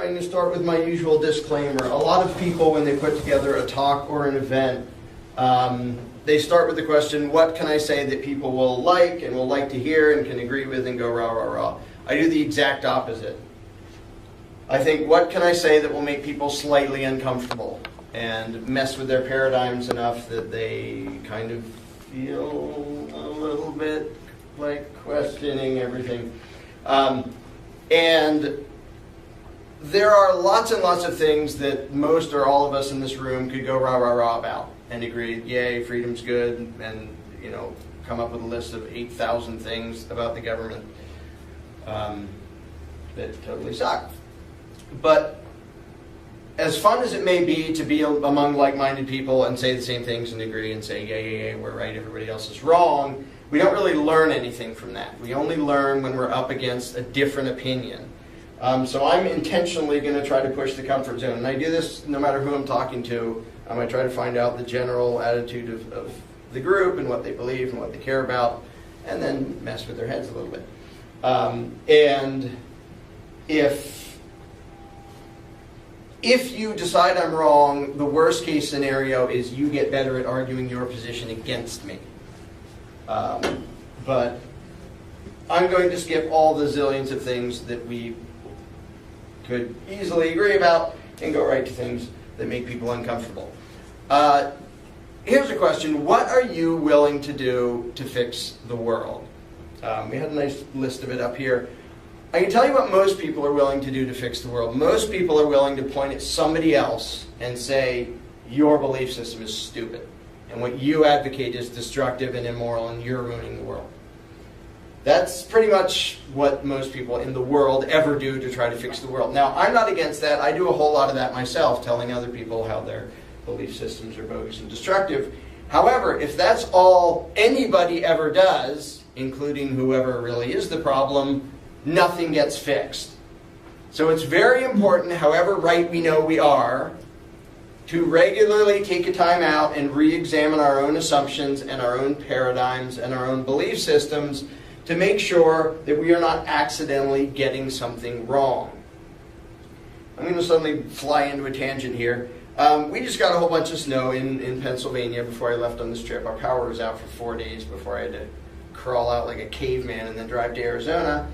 going to start with my usual disclaimer. A lot of people, when they put together a talk or an event, they start with the question, what can I say that people will like and will like to hear and can agree with and go rah, rah, rah. I do the exact opposite. I think, what can I say that will make people slightly uncomfortable and mess with their paradigms enough that they kind of feel a little bit like questioning everything. And there are lots and lots of things that most or all of us in this room could go rah, rah, rah about and agree, yay, freedom's good, and come up with a list of 8,000 things about the government that totally suck. But as fun as it may be to be among like-minded people and say the same things and agree and say, yay, we're right, everybody else is wrong, we don't really learn anything from that. We only learn when we're up against a different opinion. So I'm intentionally going to try to push the comfort zone. And I do this no matter who I'm talking to. I try to find out the general attitude of the group and what they believe and what they care about, and then mess with their heads a little bit. And if you decide I'm wrong, the worst case scenario is you get better at arguing your position against me. But I'm going to skip all the zillions of things that we could easily agree about and go right to things that make people uncomfortable. Here's a question. What are you willing to do to fix the world? We had a nice list of it up here. I can tell you what most people are willing to do to fix the world. Most people are willing to point at somebody else and say, your belief system is stupid, and what you advocate is destructive and immoral, and you're ruining the world. That's pretty much what most people in the world ever do to try to fix the world. Now, I'm not against that. I do a whole lot of that myself, telling other people how their belief systems are bogus and destructive. However, if that's all anybody ever does, including whoever really is the problem, nothing gets fixed. So it's very important, however right we know we are, to regularly take a time out and re-examine our own assumptions and our own paradigms and our own belief systems to make sure that we are not accidentally getting something wrong. I'm going to suddenly fly into a tangent here. We just got a whole bunch of snow in Pennsylvania before I left on this trip. Our power was out for 4 days before I had to crawl out like a caveman and then drive to Arizona.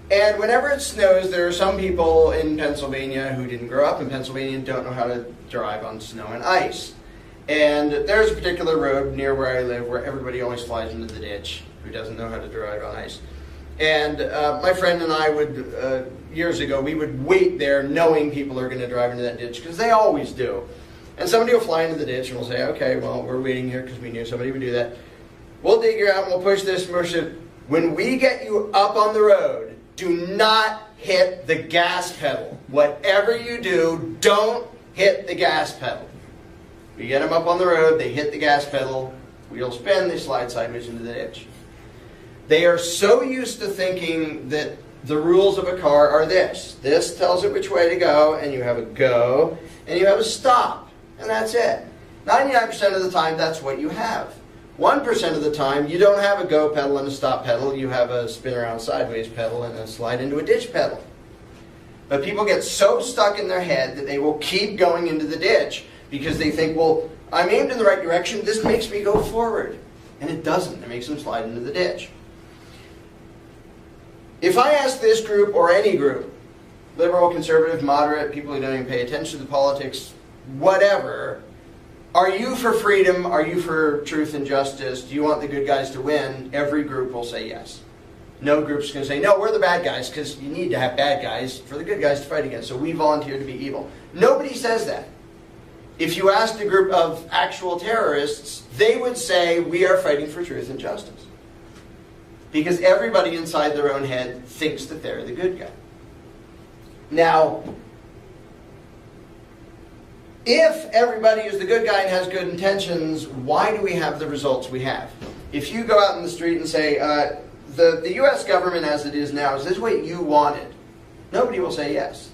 And whenever it snows, there are some people in Pennsylvania who didn't grow up in Pennsylvania and don't know how to drive on snow and ice. And there's a particular road near where I live where everybody always flies into the ditch who doesn't know how to drive on ice. And my friend and I would, years ago, we would wait there knowing people are going to drive into that ditch, because they always do. And somebody will fly into the ditch and we'll say, okay, well, we're waiting here because we knew somebody would do that. We'll dig you out and we'll push this and push it. When we get you up on the road, do not hit the gas pedal. Whatever you do, don't hit the gas pedal. We get them up on the road, they hit the gas pedal, wheels spin, they slide sideways into the ditch. They are so used to thinking that the rules of a car are this. This tells it which way to go, and you have a go, and you have a stop, and that's it. 99% of the time, that's what you have. 1% of the time, you don't have a go pedal and a stop pedal. You have a spin around sideways pedal and a slide into a ditch pedal. But people get so stuck in their head that they will keep going into the ditch because they think, well, I'm aimed in the right direction. This makes me go forward. And it doesn't. It makes them slide into the ditch. If I ask this group or any group, liberal, conservative, moderate, people who don't even pay attention to politics, whatever, are you for freedom? Are you for truth and justice? Do you want the good guys to win? Every group will say yes. No group's going to say, no, we're the bad guys, because you need to have bad guys for the good guys to fight against. So we volunteer to be evil. Nobody says that. If you asked a group of actual terrorists, they would say, we are fighting for truth and justice. Because everybody inside their own head thinks that they're the good guy. Now, if everybody is the good guy and has good intentions, why do we have the results we have? If you go out in the street and say, the U.S. government as it is now, is this what you wanted? Nobody will say yes.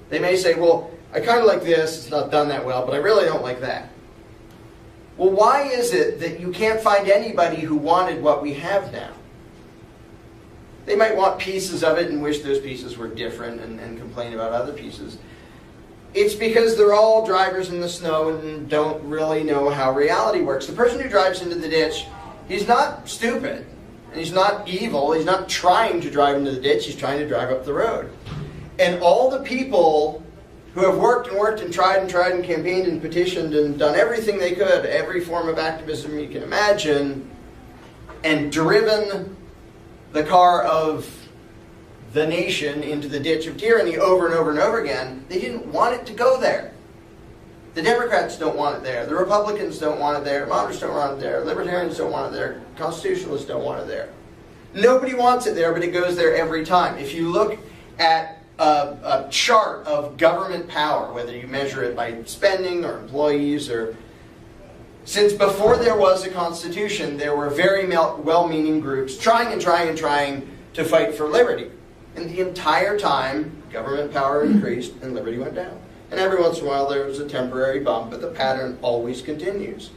They may say, well, I kind of like this, it's not done that well, but I really don't like that. Well, why is it that you can't find anybody who wanted what we have now? They might want pieces of it and wish those pieces were different and complain about other pieces. It's because they're all drivers in the snow and don't really know how reality works. The person who drives into the ditch, he's not stupid, and he's not evil. He's not trying to drive into the ditch. He's trying to drive up the road. And all the people who have worked and tried and campaigned and petitioned and done everything they could, every form of activism you can imagine, and driven the car of the nation into the ditch of tyranny over and over and over again, they didn't want it to go there. The Democrats don't want it there. The Republicans don't want it there. Moderates don't want it there. Libertarians don't want it there. Constitutionalists don't want it there. Nobody wants it there, but it goes there every time. If you look at a chart of government power, whether you measure it by spending or employees, or since before there was a constitution, there were very well-meaning groups trying to fight for liberty. And the entire time, government power increased and liberty went down. And every once in a while there was a temporary bump, but the pattern always continues.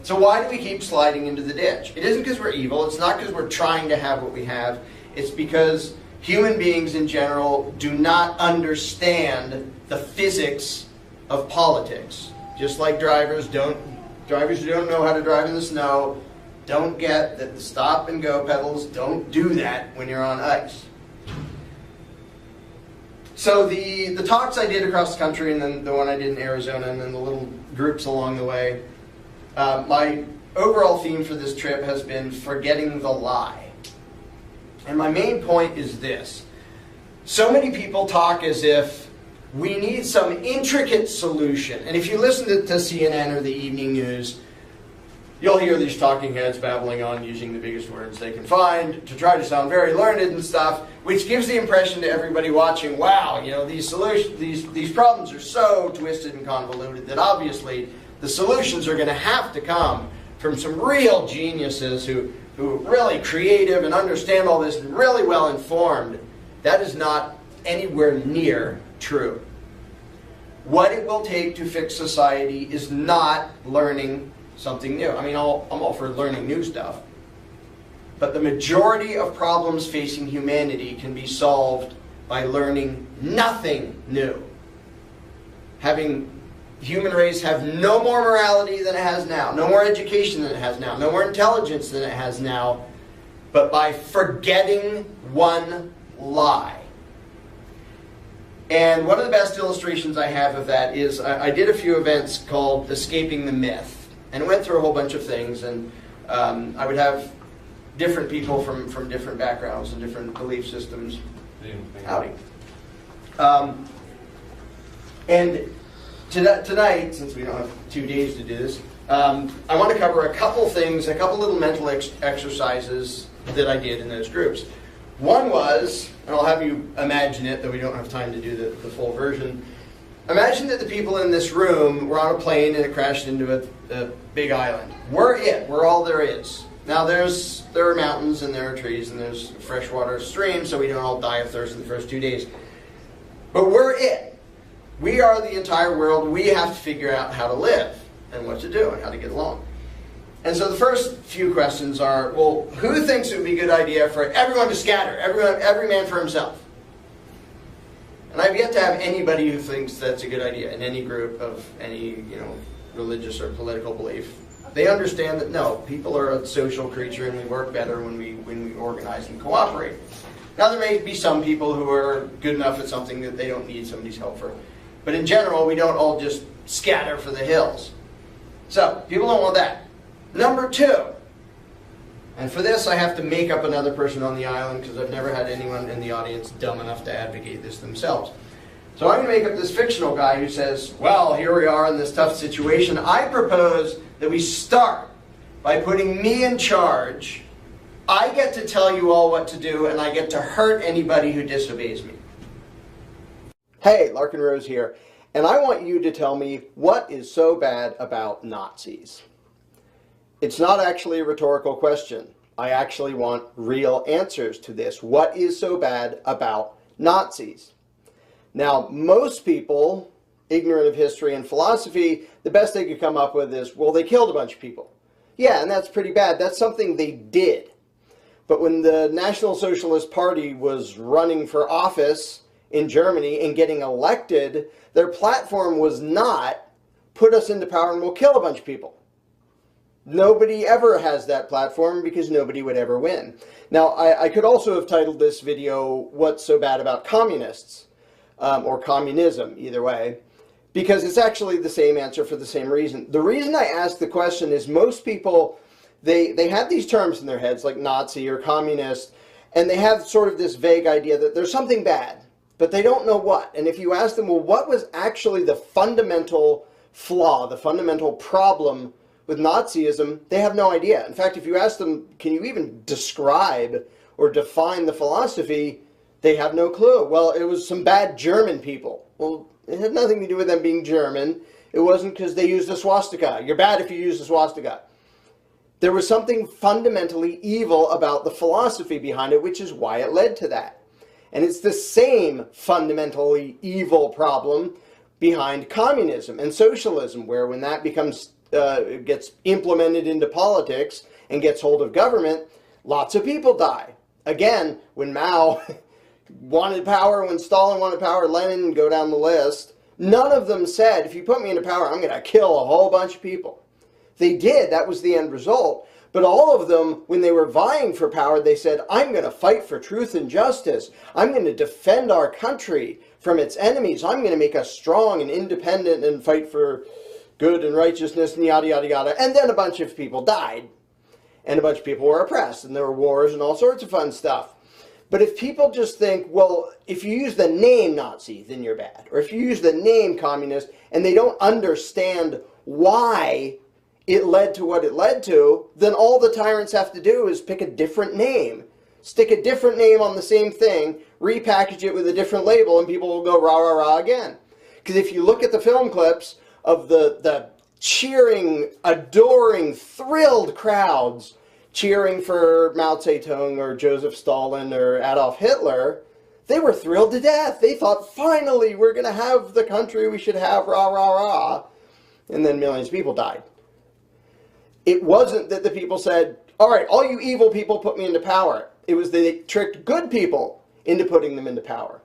So why do we keep sliding into the ditch? It isn't because we're evil. It's not because we're trying to have what we have. It's because human beings in general do not understand the physics of politics. Just like drivers who don't know how to drive in the snow don't get that the stop and go pedals don't do that when you're on ice. So the talks I did across the country, and then the one I did in Arizona, and then the little groups along the way, my overall theme for this trip has been forgetting the lie. And my main point is this. So many people talk as if we need some intricate solution. And if you listen to CNN or the evening news, you'll hear these talking heads babbling on using the biggest words they can find to try to sound very learned and stuff, which gives the impression to everybody watching, wow, you know, these problems are so twisted and convoluted that obviously the solutions are going to have to come from some real geniuses who are really creative and understand all this and really well informed. That is not anywhere near true. What it will take to fix society is not learning something new. I mean, I'm all for learning new stuff. But the majority of problems facing humanity can be solved by learning nothing new. Having the human race have no more morality than it has now, no more education than it has now, no more intelligence than it has now, but by forgetting one lie. And one of the best illustrations I have of that is I did a few events called Escaping the Myth. And it went through a whole bunch of things, and I would have different people from different backgrounds and different belief systems. Howdy. And tonight, since we don't have 2 days to do this, I want to cover a couple things, a couple little mental exercises that I did in those groups. One was, and I'll have you imagine it, though we don't have time to do the full version. Imagine that the people in this room were on a plane and it crashed into a big island. We're all there is. Now there are mountains and there are trees and there's freshwater streams, so we don't all die of thirst in the first 2 days. But we're it. We are the entire world. We have to figure out how to live and what to do and how to get along. And so the first few questions are, well, who thinks it would be a good idea for everyone to scatter, every man for himself? And I've yet to have anybody who thinks that's a good idea in any group of any, religious or political belief. They understand that no, people are a social creature and we work better when we organize and cooperate. Now there may be some people who are good enough at something that they don't need somebody's help for. But in general, we don't all just scatter for the hills. So, people don't want that. Number 2. And for this, I have to make up another person on the island because I've never had anyone in the audience dumb enough to advocate this themselves. So I'm going to make up this fictional guy who says, well, here we are in this tough situation. I propose that we start by putting me in charge. I get to tell you all what to do, and I get to hurt anybody who disobeys me. Hey, Larkin Rose here, and I want you to tell me what is so bad about Nazis. It's not actually a rhetorical question. I actually want real answers to this. What is so bad about Nazis? Now, most people, ignorant of history and philosophy, the best they could come up with is, well, they killed a bunch of people. Yeah, and that's pretty bad. That's something they did. But when the National Socialist Party was running for office in Germany and getting elected, their platform was not put us into power and we'll kill a bunch of people. Nobody ever has that platform because nobody would ever win. Now, I could also have titled this video, What's So Bad About Communists? Or Communism, either way, because it's actually the same answer for the same reason. The reason I ask the question is most people, they have these terms in their heads like Nazi or communist, and they have sort of this vague idea that there's something bad, but they don't know what. And if you ask them, well, what was actually the fundamental flaw, the fundamental problem with Nazism, they have no idea. In fact, if you ask them, can you even describe or define the philosophy, they have no clue. Well, it was some bad German people. Well, it had nothing to do with them being German. It wasn't because they used a swastika. You're bad if you use a swastika. There was something fundamentally evil about the philosophy behind it, which is why it led to that. And it's the same fundamentally evil problem behind communism and socialism, where when that becomes gets implemented into politics and gets hold of government, lots of people die. Again, when Mao wanted power, when Stalin wanted power, Lenin, go down the list, none of them said, if you put me into power, I'm going to kill a whole bunch of people. They did. That was the end result. But all of them, when they were vying for power, they said, I'm going to fight for truth and justice. I'm going to defend our country from its enemies. I'm going to make us strong and independent and fight for good and righteousness and yada, yada, yada. And then a bunch of people died. And a bunch of people were oppressed. And there were wars and all sorts of fun stuff. But if people just think, well, if you use the name Nazi, then you're bad. Or if you use the name communist, and they don't understand why it led to what it led to, then all the tyrants have to do is pick a different name. Stick a different name on the same thing, repackage it with a different label, and people will go rah, rah, rah again. Because if you look at the film clips of the cheering, adoring, thrilled crowds cheering for Mao Zedong or Joseph Stalin or Adolf Hitler, they were thrilled to death. They thought, finally, we're going to have the country we should have, rah, rah, rah. And then millions of people died. It wasn't that the people said, all right, all you evil people put me into power. It was that they tricked good people into putting them into power.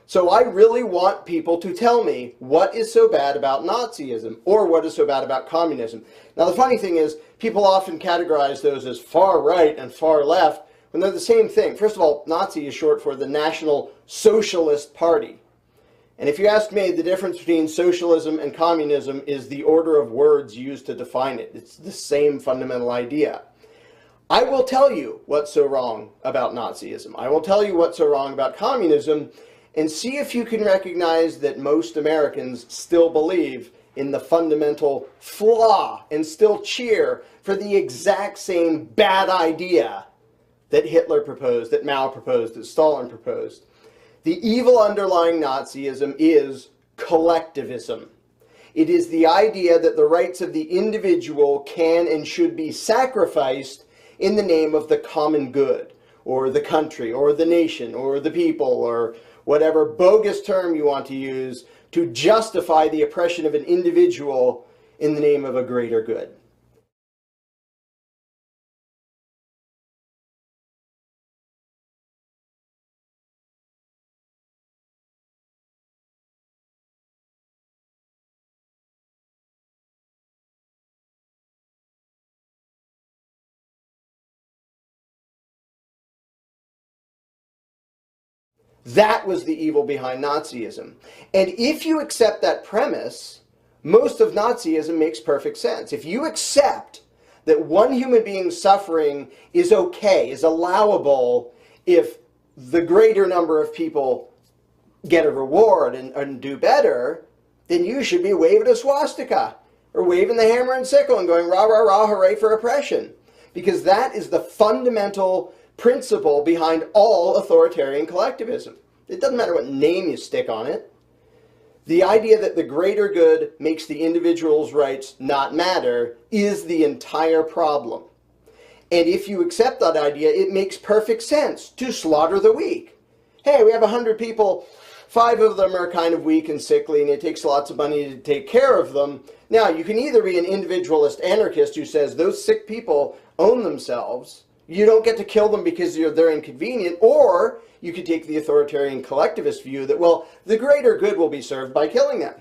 So I really want people to tell me what is so bad about Nazism or what is so bad about communism. Now the funny thing is, people often categorize those as far right and far left when they're the same thing. First of all, Nazi is short for the National Socialist Party. And if you ask me, the difference between socialism and communism is the order of words used to define it. It's the same fundamental idea. I will tell you what's so wrong about Nazism. I will tell you what's so wrong about communism, and see if you can recognize that most Americans still believe in the fundamental flaw and still cheer for the exact same bad idea that Hitler proposed, that Mao proposed, that Stalin proposed. The evil underlying Nazism is collectivism. It is the idea that the rights of the individual can and should be sacrificed in the name of the common good, or the country, or the nation, or the people, or whatever bogus term you want to use to justify the oppression of an individual in the name of a greater good. That was the evil behind Nazism. And if you accept that premise, most of Nazism makes perfect sense. If you accept that one human being's suffering is okay, is allowable, if the greater number of people get a reward and do better, then you should be waving a swastika or waving the hammer and sickle and going rah, rah, rah, hooray for oppression. Because that is the fundamental principle behind all authoritarian collectivism. It doesn't matter what name you stick on it. The idea that the greater good makes the individual's rights not matter is the entire problem. And if you accept that idea, it makes perfect sense to slaughter the weak. Hey, we have 100 people, 5 of them are kind of weak and sickly, and it takes lots of money to take care of them. Now, you can either be an individualist anarchist who says those sick people own themselves, You don't get to kill them because they're inconvenient, or you could take the authoritarian collectivist view that, well, the greater good will be served by killing them.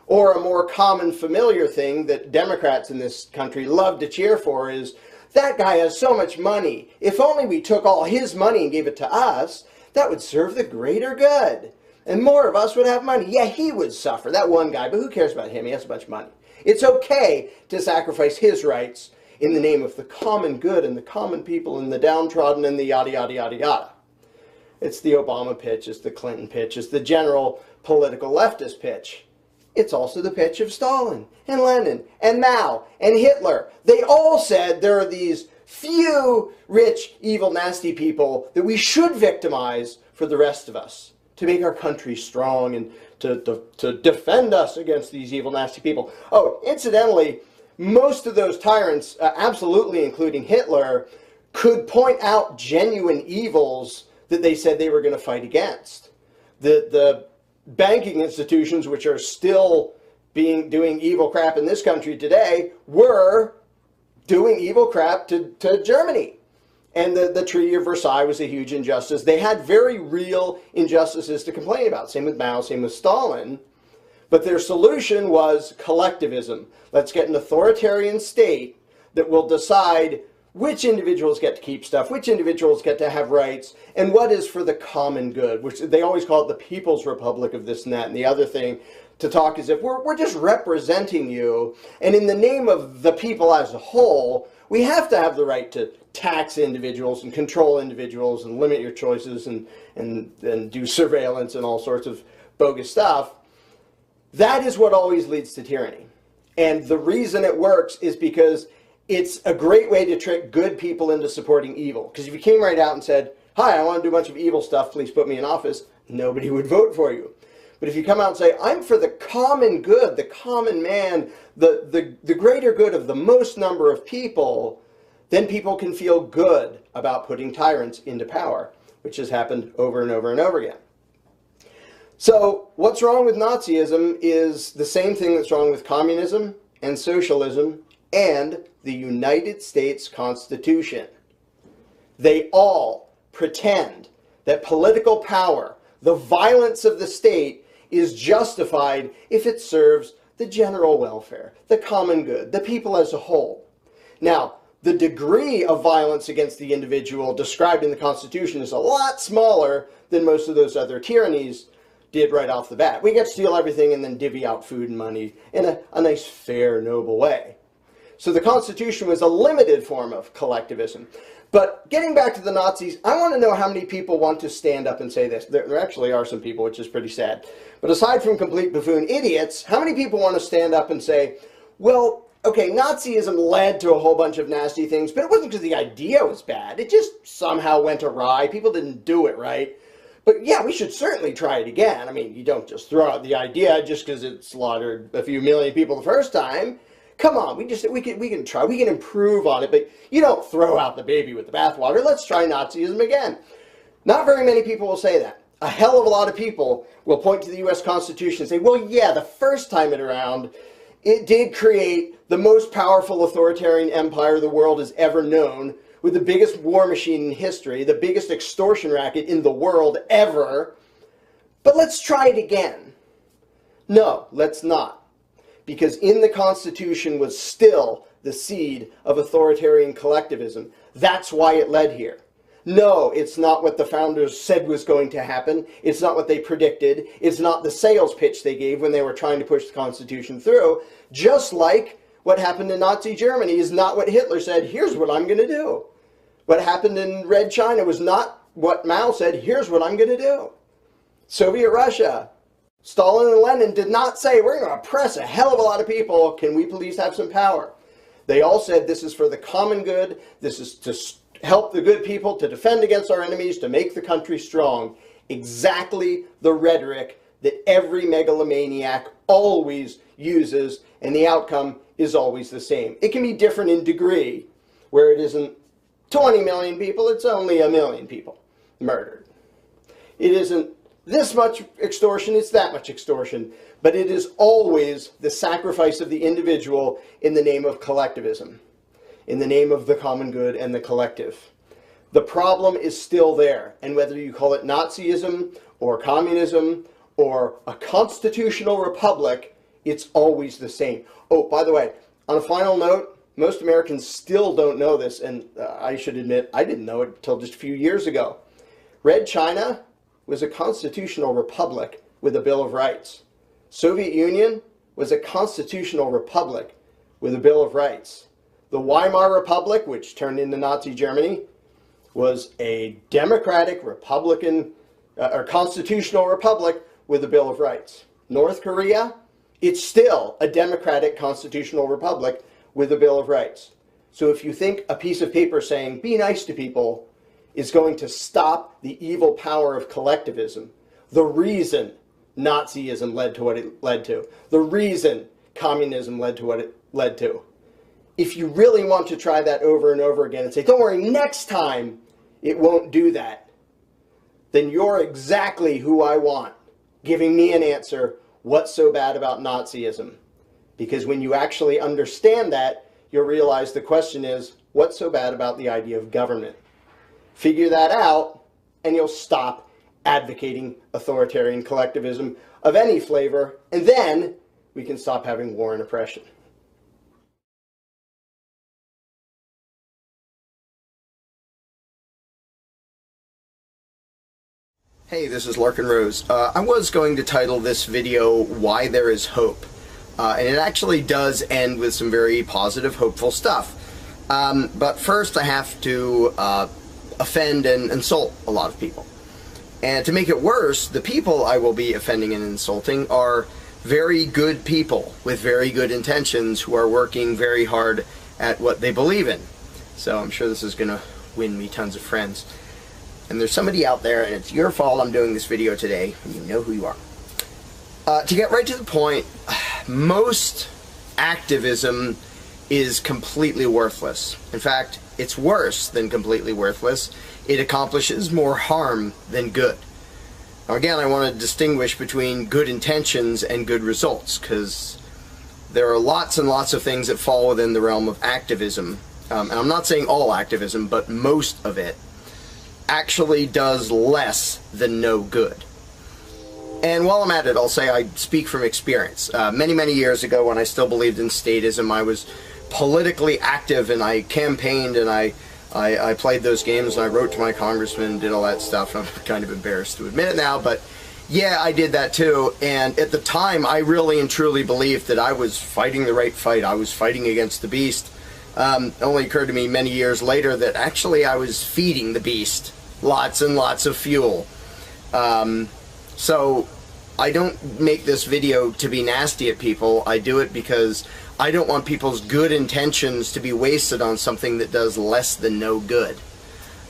Or a more common familiar thing that Democrats in this country love to cheer for is, that guy has so much money. If only we took all his money and gave it to us, that would serve the greater good. And more of us would have money. Yeah, he would suffer, that one guy, but who cares about him? He has a bunch of money. It's okay to sacrifice his rights in the name of the common good and the common people and the downtrodden and the yada, yada, yada, yada. It's the Obama pitch, it's the Clinton pitch, it's the general political leftist pitch. It's also the pitch of Stalin and Lenin and Mao and Hitler. They all said there are these few rich, evil, nasty people that we should victimize for the rest of us, to make our country strong and to defend us against these evil, nasty people. Oh, incidentally, most of those tyrants, absolutely including Hitler, could point out genuine evils that they said they were going to fight against. The banking institutions, which are still doing evil crap in this country today, were doing evil crap to Germany. And the Treaty of Versailles was a huge injustice. They had very real injustices to complain about. Same with Mao, same with Stalin. But their solution was collectivism. Let's get an authoritarian state that will decide which individuals get to keep stuff, which individuals get to have rights, and what is for the common good, which they always call it the People's Republic of this and that. And the other thing to talk as if we're just representing you, and in the name of the people as a whole, we have to have the right to tax individuals and control individuals and limit your choices and do surveillance and all sorts of bogus stuff. That is what always leads to tyranny. And the reason it works is because it's a great way to trick good people into supporting evil. Because if you came right out and said, hi, I want to do a bunch of evil stuff, please put me in office, nobody would vote for you. But if you come out and say, I'm for the common good, the common man, the greater good of the most number of people, then people can feel good about putting tyrants into power, which has happened over and over and over again. So what's wrong with Nazism is the same thing that's wrong with communism and socialism and the United States Constitution. They all pretend that political power, the violence of the state, is justified if it serves the general welfare, the common good, the people as a whole. Now, the degree of violence against the individual described in the Constitution is a lot smaller than most of those other tyrannies did right off the bat. We get to steal everything and then divvy out food and money in a nice, fair, noble way. So the Constitution was a limited form of collectivism. But getting back to the Nazis, I want to know how many people want to stand up and say this. There actually are some people, which is pretty sad. But aside from complete buffoon idiots, how many people want to stand up and say, well, okay, Nazism led to a whole bunch of nasty things, but it wasn't because the idea was bad. It just somehow went awry. People didn't do it right. But yeah, we should certainly try it again. I mean, you don't just throw out the idea just because it slaughtered a few million people the first time. Come on, we can try, we can improve on it, but you don't throw out the baby with the bathwater. Let's try Nazism again. Not very many people will say that. A hell of a lot of people will point to the U.S. Constitution and say, well, yeah, the first time around, it did create the most powerful authoritarian empire the world has ever known, with the biggest war machine in history, the biggest extortion racket in the world ever. But let's try it again. No, let's not. Because in the Constitution was still the seed of authoritarian collectivism. That's why it led here. No, it's not what the founders said was going to happen. It's not what they predicted. It's not the sales pitch they gave when they were trying to push the Constitution through. Just like what happened in Nazi Germany is not what Hitler said, here's what I'm going to do. What happened in Red China was not what Mao said, here's what I'm going to do. Soviet Russia, Stalin and Lenin did not say, we're going to oppress a hell of a lot of people, can we please have some power? They all said this is for the common good, this is to help the good people, to defend against our enemies, to make the country strong. Exactly the rhetoric that every megalomaniac always uses, and the outcome is always the same. It can be different in degree, where it isn't 20 million people, it's only 1 million people murdered. It isn't this much extortion, it's that much extortion. But it is always the sacrifice of the individual in the name of collectivism. in the name of the common good and the collective. The problem is still there, and whether you call it Nazism or communism or a constitutional republic, it's always the same. Oh, by the way, on a final note, most Americans still don't know this, and I should admit I didn't know it until just a few years ago. Red China was a constitutional republic with a Bill of Rights. Soviet Union was a constitutional republic with a Bill of Rights. The Weimar Republic, which turned into Nazi Germany, was a democratic republican or constitutional republic with a Bill of Rights. North Korea, it's still a democratic constitutional republic with a Bill of Rights. So if you think a piece of paper saying, be nice to people, is going to stop the evil power of collectivism, the reason Nazism led to what it led to, the reason communism led to what it led to, if you really want to try that over and over again and say, don't worry, next time it won't do that, then you're exactly who I want, giving me an answer, what's so bad about Nazism? Because when you actually understand that, you'll realize the question is, what's so bad about the idea of government? Figure that out, and you'll stop advocating authoritarian collectivism of any flavor, and then we can stop having war and oppression. Hey, this is Larkin Rose. I was going to title this video, Why There Is Hope. And it actually does end with some very positive, hopeful stuff. But first I have to offend and insult a lot of people. And to make it worse, the people I will be offending and insulting are very good people with very good intentions who are working very hard at what they believe in. So I'm sure this is going to win me tons of friends. And there's somebody out there, and it's your fault I'm doing this video today, and you know who you are. To get right to the point, most activism is completely worthless. In fact, it's worse than completely worthless. It accomplishes more harm than good. Now again, I want to distinguish between good intentions and good results, because there are lots and lots of things that fall within the realm of activism. And I'm not saying all activism, but most of it actually does less than no good. And while I'm at it, I'll say I speak from experience. Many years ago, when I still believed in statism, I was politically active, and I campaigned, and I played those games, and I wrote to my congressman and did all that stuff. I'm kind of embarrassed to admit it now, but yeah, I did that too. And at the time, I really and truly believed that I was fighting the right fight. I was fighting against the beast. It only occurred to me many years later that actually I was feeding the beast lots and lots of fuel. So I don't make this video to be nasty at people. I do it because I don't want people's good intentions to be wasted on something that does less than no good.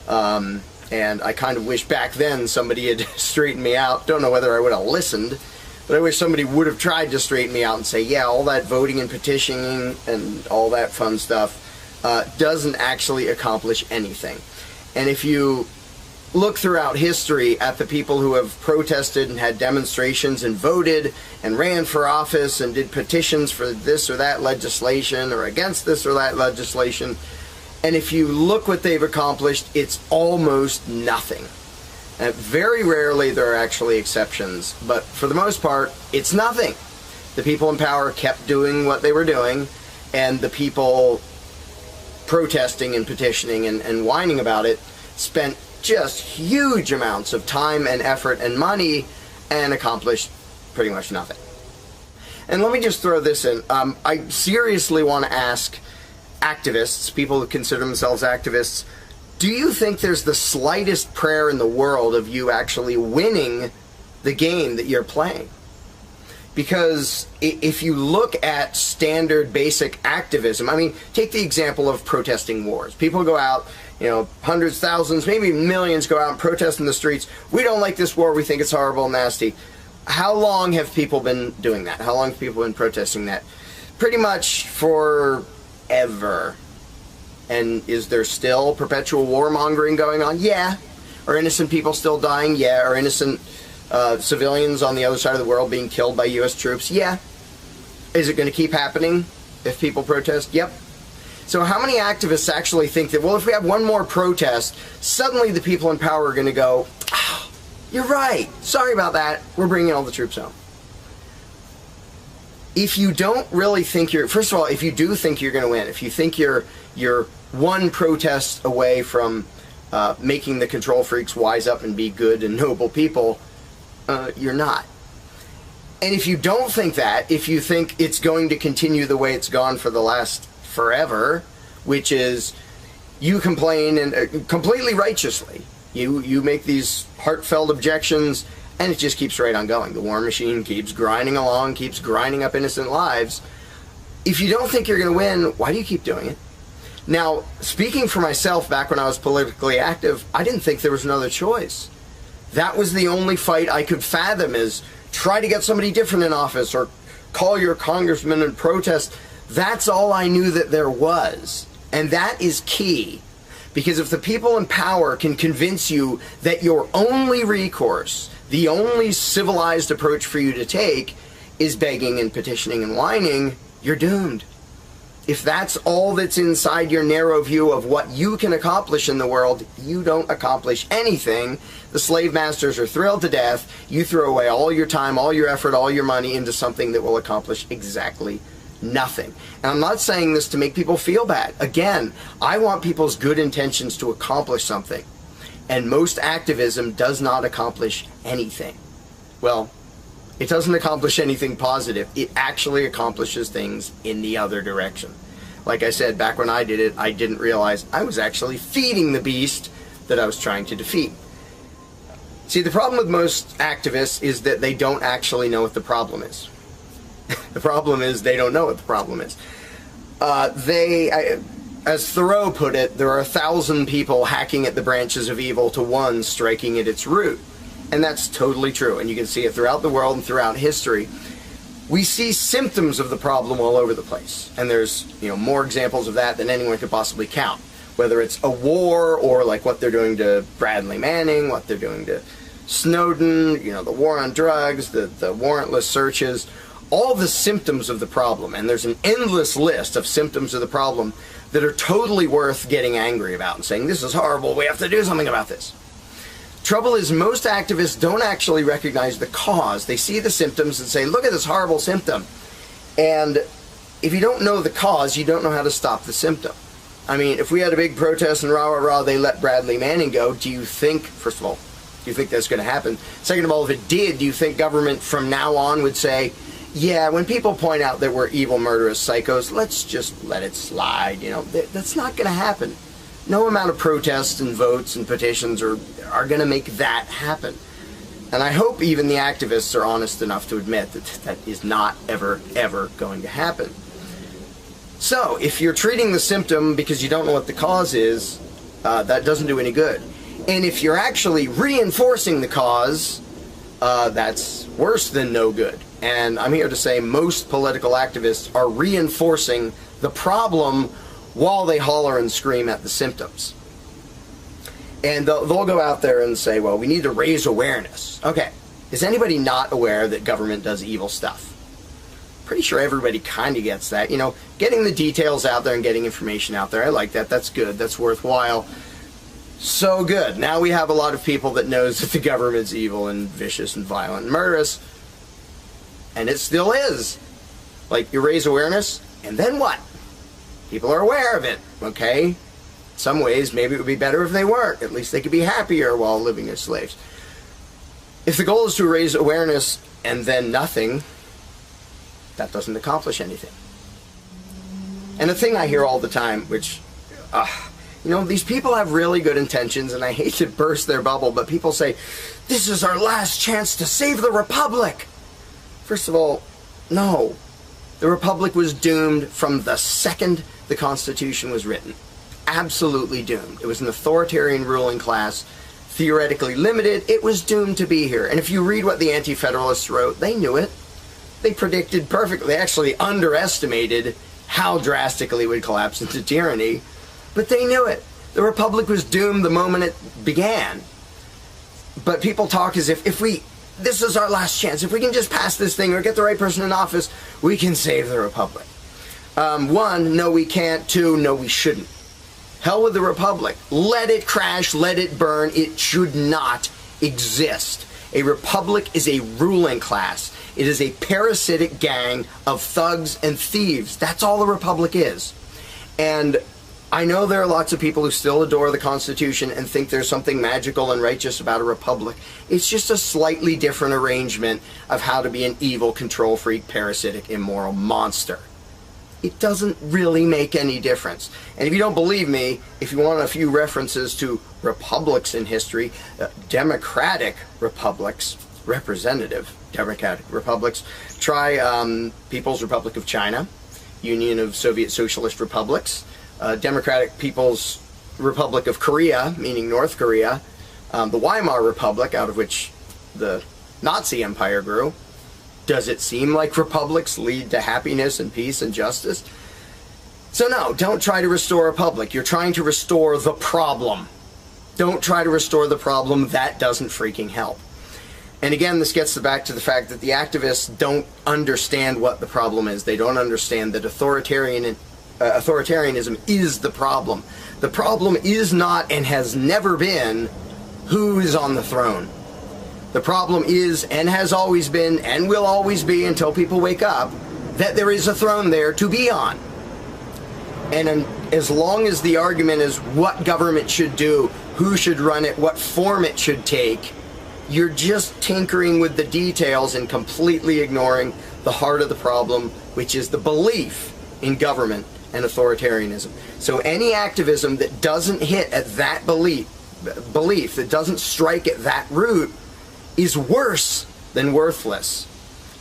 And I kind of wish back then somebody had straightened me out. Don't know whether I would have listened, but I wish somebody would have tried to straighten me out and say, yeah, all that voting and petitioning and all that fun stuff doesn't actually accomplish anything. And if you look throughout history at the people who have protested and had demonstrations and voted and ran for office and did petitions for this or that legislation or against this or that legislation, and if you look what they've accomplished, it's almost nothing. And very rarely there are actually exceptions, but for the most part, it's nothing. The people in power kept doing what they were doing, and the people protesting and petitioning and whining about it spent just huge amounts of time and effort and money and accomplished pretty much nothing. And let me just throw this in. I seriously want to ask activists, people who consider themselves activists, do you think there's the slightest prayer in the world of you actually winning the game that you're playing? Because if you look at standard basic activism, I mean, take the example of protesting wars. People go out, you know, hundreds, thousands, maybe millions go out and protest in the streets. We don't like this war. We think it's horrible and nasty. How long have people been doing that? How long have people been protesting that? Pretty much forever. And is there still perpetual warmongering going on? Yeah. Are innocent people still dying? Yeah. Are innocent civilians on the other side of the world being killed by U.S. troops? Yeah. Is it going to keep happening if people protest? Yep. So how many activists actually think that, well, if we have one more protest, suddenly the people in power are going to go, oh, you're right, sorry about that, we're bringing all the troops home. If you don't really think first of all, if you do think you're going to win, if you think you're one protest away from making the control freaks wise up and be good and noble people, you're not. And if you don't think that, if you think it's going to continue the way it's gone for the last forever, which is you complain and completely righteously, you make these heartfelt objections, and it just keeps right on going. The war machine keeps grinding along, keeps grinding up innocent lives. If you don't think you're going to win, why do you keep doing it? Now, speaking for myself, back when I was politically active, I didn't think there was another choice. That was the only fight I could fathom, is try to get somebody different in office or call your congressman and protest. That's all I knew that there was. And that is key. Because if the people in power can convince you that your only recourse, the only civilized approach for you to take, is begging and petitioning and whining, you're doomed. If that's all that's inside your narrow view of what you can accomplish in the world, you don't accomplish anything. The slave masters are thrilled to death. You throw away all your time, all your effort, all your money into something that will accomplish exactly nothing. And I'm not saying this to make people feel bad. Again, I want people's good intentions to accomplish something. And most activism does not accomplish anything. Well, it doesn't accomplish anything positive. It actually accomplishes things in the other direction. Like I said, back when I did it, I didn't realize I was actually feeding the beast that I was trying to defeat. See, the problem with most activists is that they don't actually know what the problem is. The problem is they don't know what the problem is. As Thoreau put it, there are 1,000 people hacking at the branches of evil to one striking at its root. And that's totally true, and you can see it throughout the world and throughout history. We see symptoms of the problem all over the place, and there's more examples of that than anyone could possibly count. Whether it's a war, or like what they're doing to Bradley Manning, what they're doing to Snowden, the war on drugs, the warrantless searches, all the symptoms of the problem, and there's an endless list of symptoms of the problem that are totally worth getting angry about and saying, this is horrible, we have to do something about this. Trouble is, most activists don't actually recognize the cause. They see the symptoms and say, look at this horrible symptom. And if you don't know the cause, you don't know how to stop the symptom. I mean, if we had a big protest and rah, they let Bradley Manning go, do you think, first of all, do you think that's going to happen? Second of all, if it did, do you think government from now on would say, yeah, when people point out that we're evil, murderous psychos, let's just let it slide? That's not going to happen. No amount of protests and votes and petitions are going to make that happen. And I hope even the activists are honest enough to admit that that is not ever going to happen. So, if you're treating the symptom because you don't know what the cause is, that doesn't do any good. And if you're actually reinforcing the cause, that's worse than no good. And I'm here to say most political activists are reinforcing the problem while they holler and scream at the symptoms. And they'll go out there and say, well, we need to raise awareness. Okay, is anybody not aware that government does evil stuff? Pretty sure everybody kind of gets that. Getting the details out there and getting information out there, I like that. That's good. That's worthwhile. So good. Now we have a lot of people that knows that the government's evil and vicious and violent and murderous. And it still is. Like, you raise awareness, and then what? People are aware of it, okay? In some ways, maybe it would be better if they weren't. At least they could be happier while living as slaves. If the goal is to raise awareness and then nothing, that doesn't accomplish anything. And the thing I hear all the time, which, these people have really good intentions, and I hate to burst their bubble, but people say, this is our last chance to save the Republic. First of all, no. The Republic was doomed from the second the Constitution was written. Absolutely doomed. It was an authoritarian ruling class, theoretically limited. It was doomed to be here. And if you read what the Anti-Federalists wrote, they knew it. They predicted perfectly. They actually underestimated how drastically it would collapse into tyranny. But they knew it. The Republic was doomed the moment it began. But people talk as if this is our last chance. If we can just pass this thing or get the right person in office, we can save the Republic. One, no we can't. Two, no we shouldn't. Hell with the republic. Let it crash, let it burn. It should not exist. A republic is a ruling class. It is a parasitic gang of thugs and thieves. That's all a republic is. And I know there are lots of people who still adore the Constitution and think there's something magical and righteous about a republic. It's just a slightly different arrangement of how to be an evil, control freak, parasitic, immoral monster. It doesn't really make any difference. And if you don't believe me, if you want a few references to republics in history, democratic republics, representative democratic republics, try People's Republic of China, Union of Soviet Socialist Republics, Democratic People's Republic of Korea, meaning North Korea, the Weimar Republic, out of which the Nazi Empire grew. Does it seem like republics lead to happiness and peace and justice? So no, don't try to restore a republic. You're trying to restore the problem. Don't try to restore the problem. That doesn't freaking help. And again, this gets back to the fact that the activists don't understand what the problem is. They don't understand that authoritarianism is the problem. The problem is not and has never been who is on the throne. The problem is, and has always been, and will always be until people wake up, that there is a throne there to be on. And as long as the argument is what government should do, who should run it, what form it should take, you're just tinkering with the details and completely ignoring the heart of the problem, which is the belief in government and authoritarianism. So any activism that doesn't hit at that belief, that doesn't strike at that root, is worse than worthless.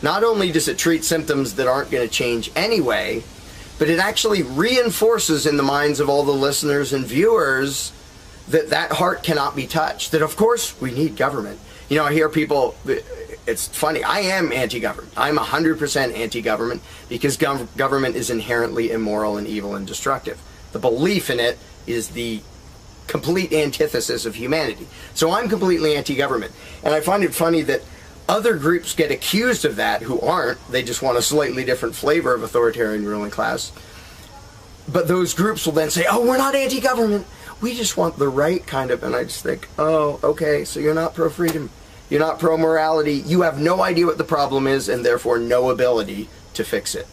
Not only does it treat symptoms that aren't going to change anyway, but it actually reinforces in the minds of all the listeners and viewers that that heart cannot be touched. That of course we need government. You know, I hear people, it's funny, I am anti-government. I'm 100% anti-government because government is inherently immoral and evil and destructive. The belief in it is the complete antithesis of humanity. So I'm completely anti-government. And I find it funny that other groups get accused of that who aren't. They just want a slightly different flavor of authoritarian ruling class. But those groups will then say, oh, we're not anti-government. We just want the right kind of, and I just think, oh, okay, so you're not pro-freedom. You're not pro-morality. You have no idea what the problem is and therefore no ability to fix it.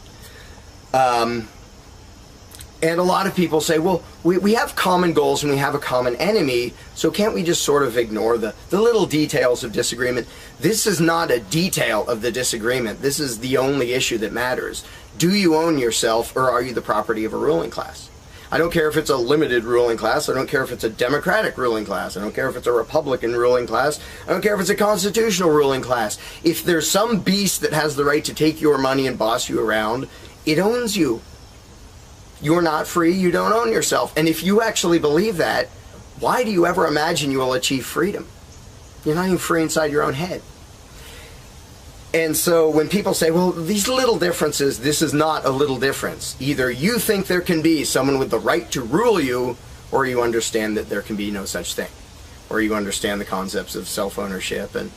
And a lot of people say, well, we have common goals and we have a common enemy, so can't we just sort of ignore the little details of disagreement? This is not a detail of the disagreement. This is the only issue that matters. Do you own yourself or are you the property of a ruling class? I don't care if it's a limited ruling class. I don't care if it's a democratic ruling class. I don't care if it's a Republican ruling class. I don't care if it's a constitutional ruling class. If there's some beast that has the right to take your money and boss you around, it owns you. You're not free, you don't own yourself. And if you actually believe that, why do you ever imagine you will achieve freedom? You're not even free inside your own head. And so when people say, well, these little differences, this is not a little difference. Either you think there can be someone with the right to rule you, or you understand that there can be no such thing. Or you understand the concepts of self-ownership and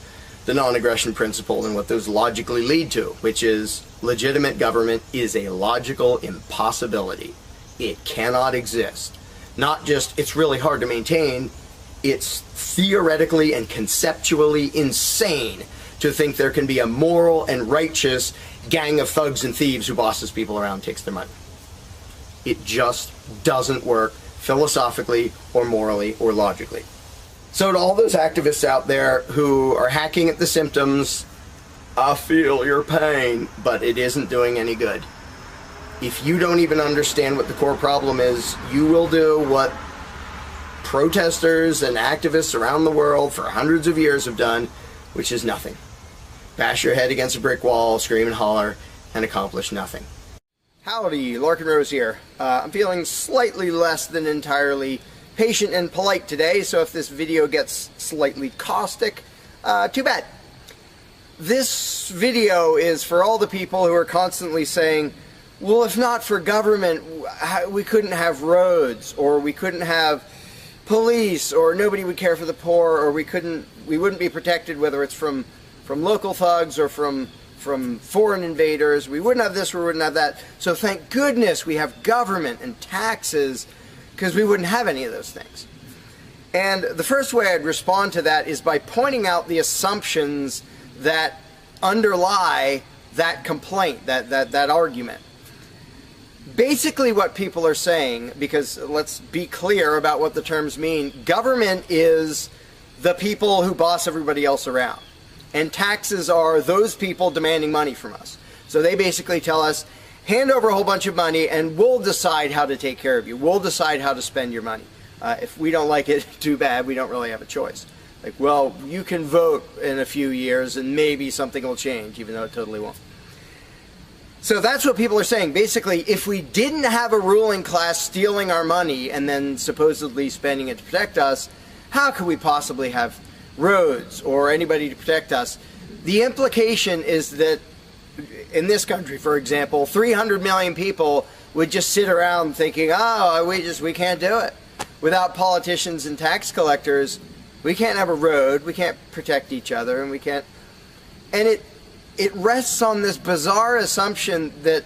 the non-aggression principle and what those logically lead to, which is legitimate government is a logical impossibility. It cannot exist. Not just it's really hard to maintain, it's theoretically and conceptually insane to think there can be a moral and righteous gang of thugs and thieves who bosses people around and takes their money. It just doesn't work philosophically or morally or logically. So to all those activists out there who are hacking at the symptoms, I feel your pain, but it isn't doing any good. If you don't even understand what the core problem is, you will do what protesters and activists around the world for hundreds of years have done, which is nothing. Bash your head against a brick wall, scream and holler, and accomplish nothing. Howdy, Larkin Rose here. I'm feeling slightly less than entirely patient and polite today, so if this video gets slightly caustic, too bad. This video is for all the people who are constantly saying, well, if not for government, we couldn't have roads, or we couldn't have police, or nobody would care for the poor, or we wouldn't be protected, whether it's from local thugs or from from foreign invaders. We wouldn't have this, we wouldn't have that. So thank goodness we have government and taxes, because we wouldn't have any of those things. And the first way I'd respond to that is by pointing out the assumptions that underlie that complaint, that argument. Basically what people are saying, because let's be clear about what the terms mean, government is the people who boss everybody else around. And taxes are those people demanding money from us. So they basically tell us, hand over a whole bunch of money and we'll decide how to take care of you. We'll decide how to spend your money. If we don't like it, too bad, we don't really have a choice. Like, well, you can vote in a few years and maybe something will change, even though it totally won't. So that's what people are saying. Basically, if we didn't have a ruling class stealing our money and then supposedly spending it to protect us, how could we possibly have roads or anybody to protect us? The implication is that in this country, for example, 300 million people would just sit around thinking, oh, we can't do it. Without politicians and tax collectors, we can't have a road, we can't protect each other, and we can't... And it rests on this bizarre assumption that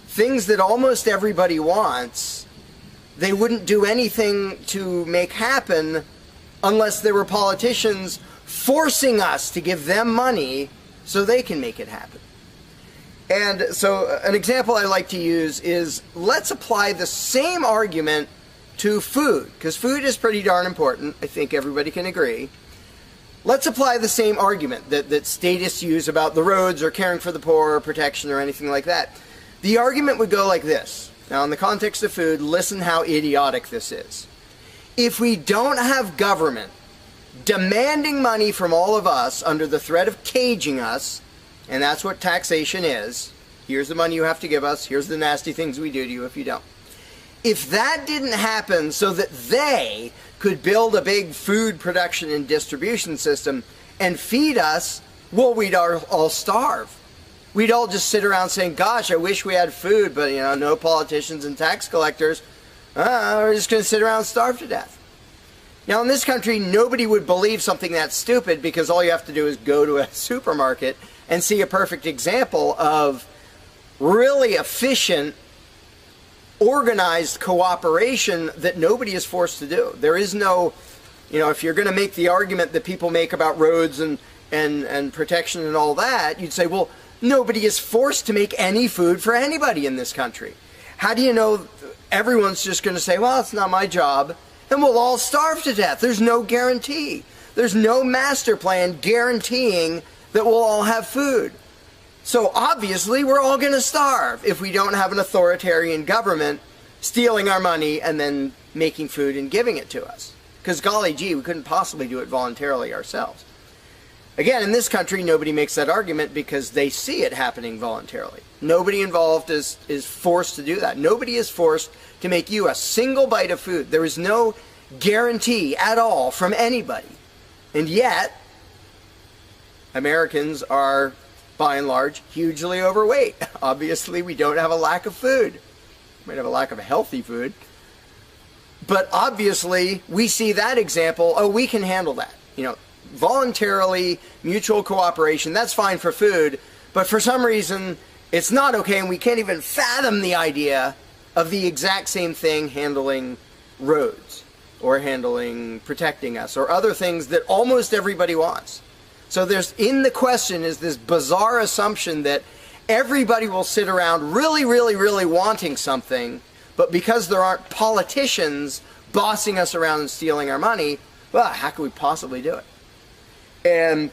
things that almost everybody wants, they wouldn't do anything to make happen unless there were politicians forcing us to give them money so they can make it happen. And so an example I like to use is, let's apply the same argument to food, because food is pretty darn important. I think everybody can agree. Let's apply the same argument that statists use about the roads or caring for the poor or protection or anything like that. The argument would go like this. Now, in the context of food, listen how idiotic this is. If we don't have government demanding money from all of us under the threat of caging us, and that's what taxation is, here's the money you have to give us, here's the nasty things we do to you if you don't. If that didn't happen so that they could build a big food production and distribution system and feed us, well, we'd all starve. We'd all just sit around saying, gosh, I wish we had food, but no politicians and tax collectors. We're just going to sit around and starve to death. Now, in this country, nobody would believe something that stupid, because all you have to do is go to a supermarket and see a perfect example of really efficient, organized cooperation that nobody is forced to do. There is no, if you're going to make the argument that people make about roads and protection and all that, you'd say, well, nobody is forced to make any food for anybody in this country. How do you know everyone's just going to say, well, it's not my job, and we'll all starve to death? There's no guarantee. There's no master plan guaranteeing that we'll all have food. So obviously we're all going to starve if we don't have an authoritarian government stealing our money and then making food and giving it to us. Because golly gee, we couldn't possibly do it voluntarily ourselves. Again, in this country, nobody makes that argument because they see it happening voluntarily. Nobody involved is forced to do that. Nobody is forced to make you a single bite of food. There is no guarantee at all from anybody. And yet, Americans are, by and large, hugely overweight. Obviously, we don't have a lack of food. We might have a lack of healthy food. But obviously, we see that example, oh, we can handle that. Voluntarily, mutual cooperation, that's fine for food, but for some reason, it's not okay, and we can't even fathom the idea of the exact same thing handling roads, or handling protecting us, or other things that almost everybody wants. So in the question is this bizarre assumption that everybody will sit around really, really, really wanting something, but because there aren't politicians bossing us around and stealing our money, well, how could we possibly do it? And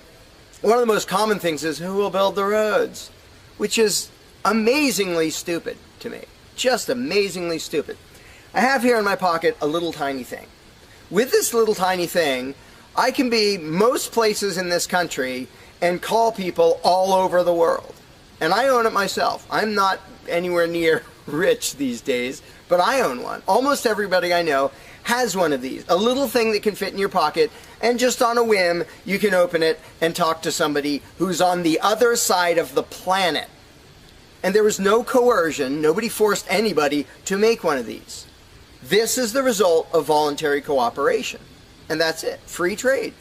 one of the most common things is, who will build the roads? Which is amazingly stupid to me. Just amazingly stupid. I have here in my pocket a little tiny thing. With this little tiny thing, I can be most places in this country and call people all over the world. And I own it myself. I'm not anywhere near rich these days, but I own one. Almost everybody I know has one of these. A little thing that can fit in your pocket, and just on a whim, you can open it and talk to somebody who's on the other side of the planet. And there was no coercion. Nobody forced anybody to make one of these. This is the result of voluntary cooperation. And that's it. Free trade.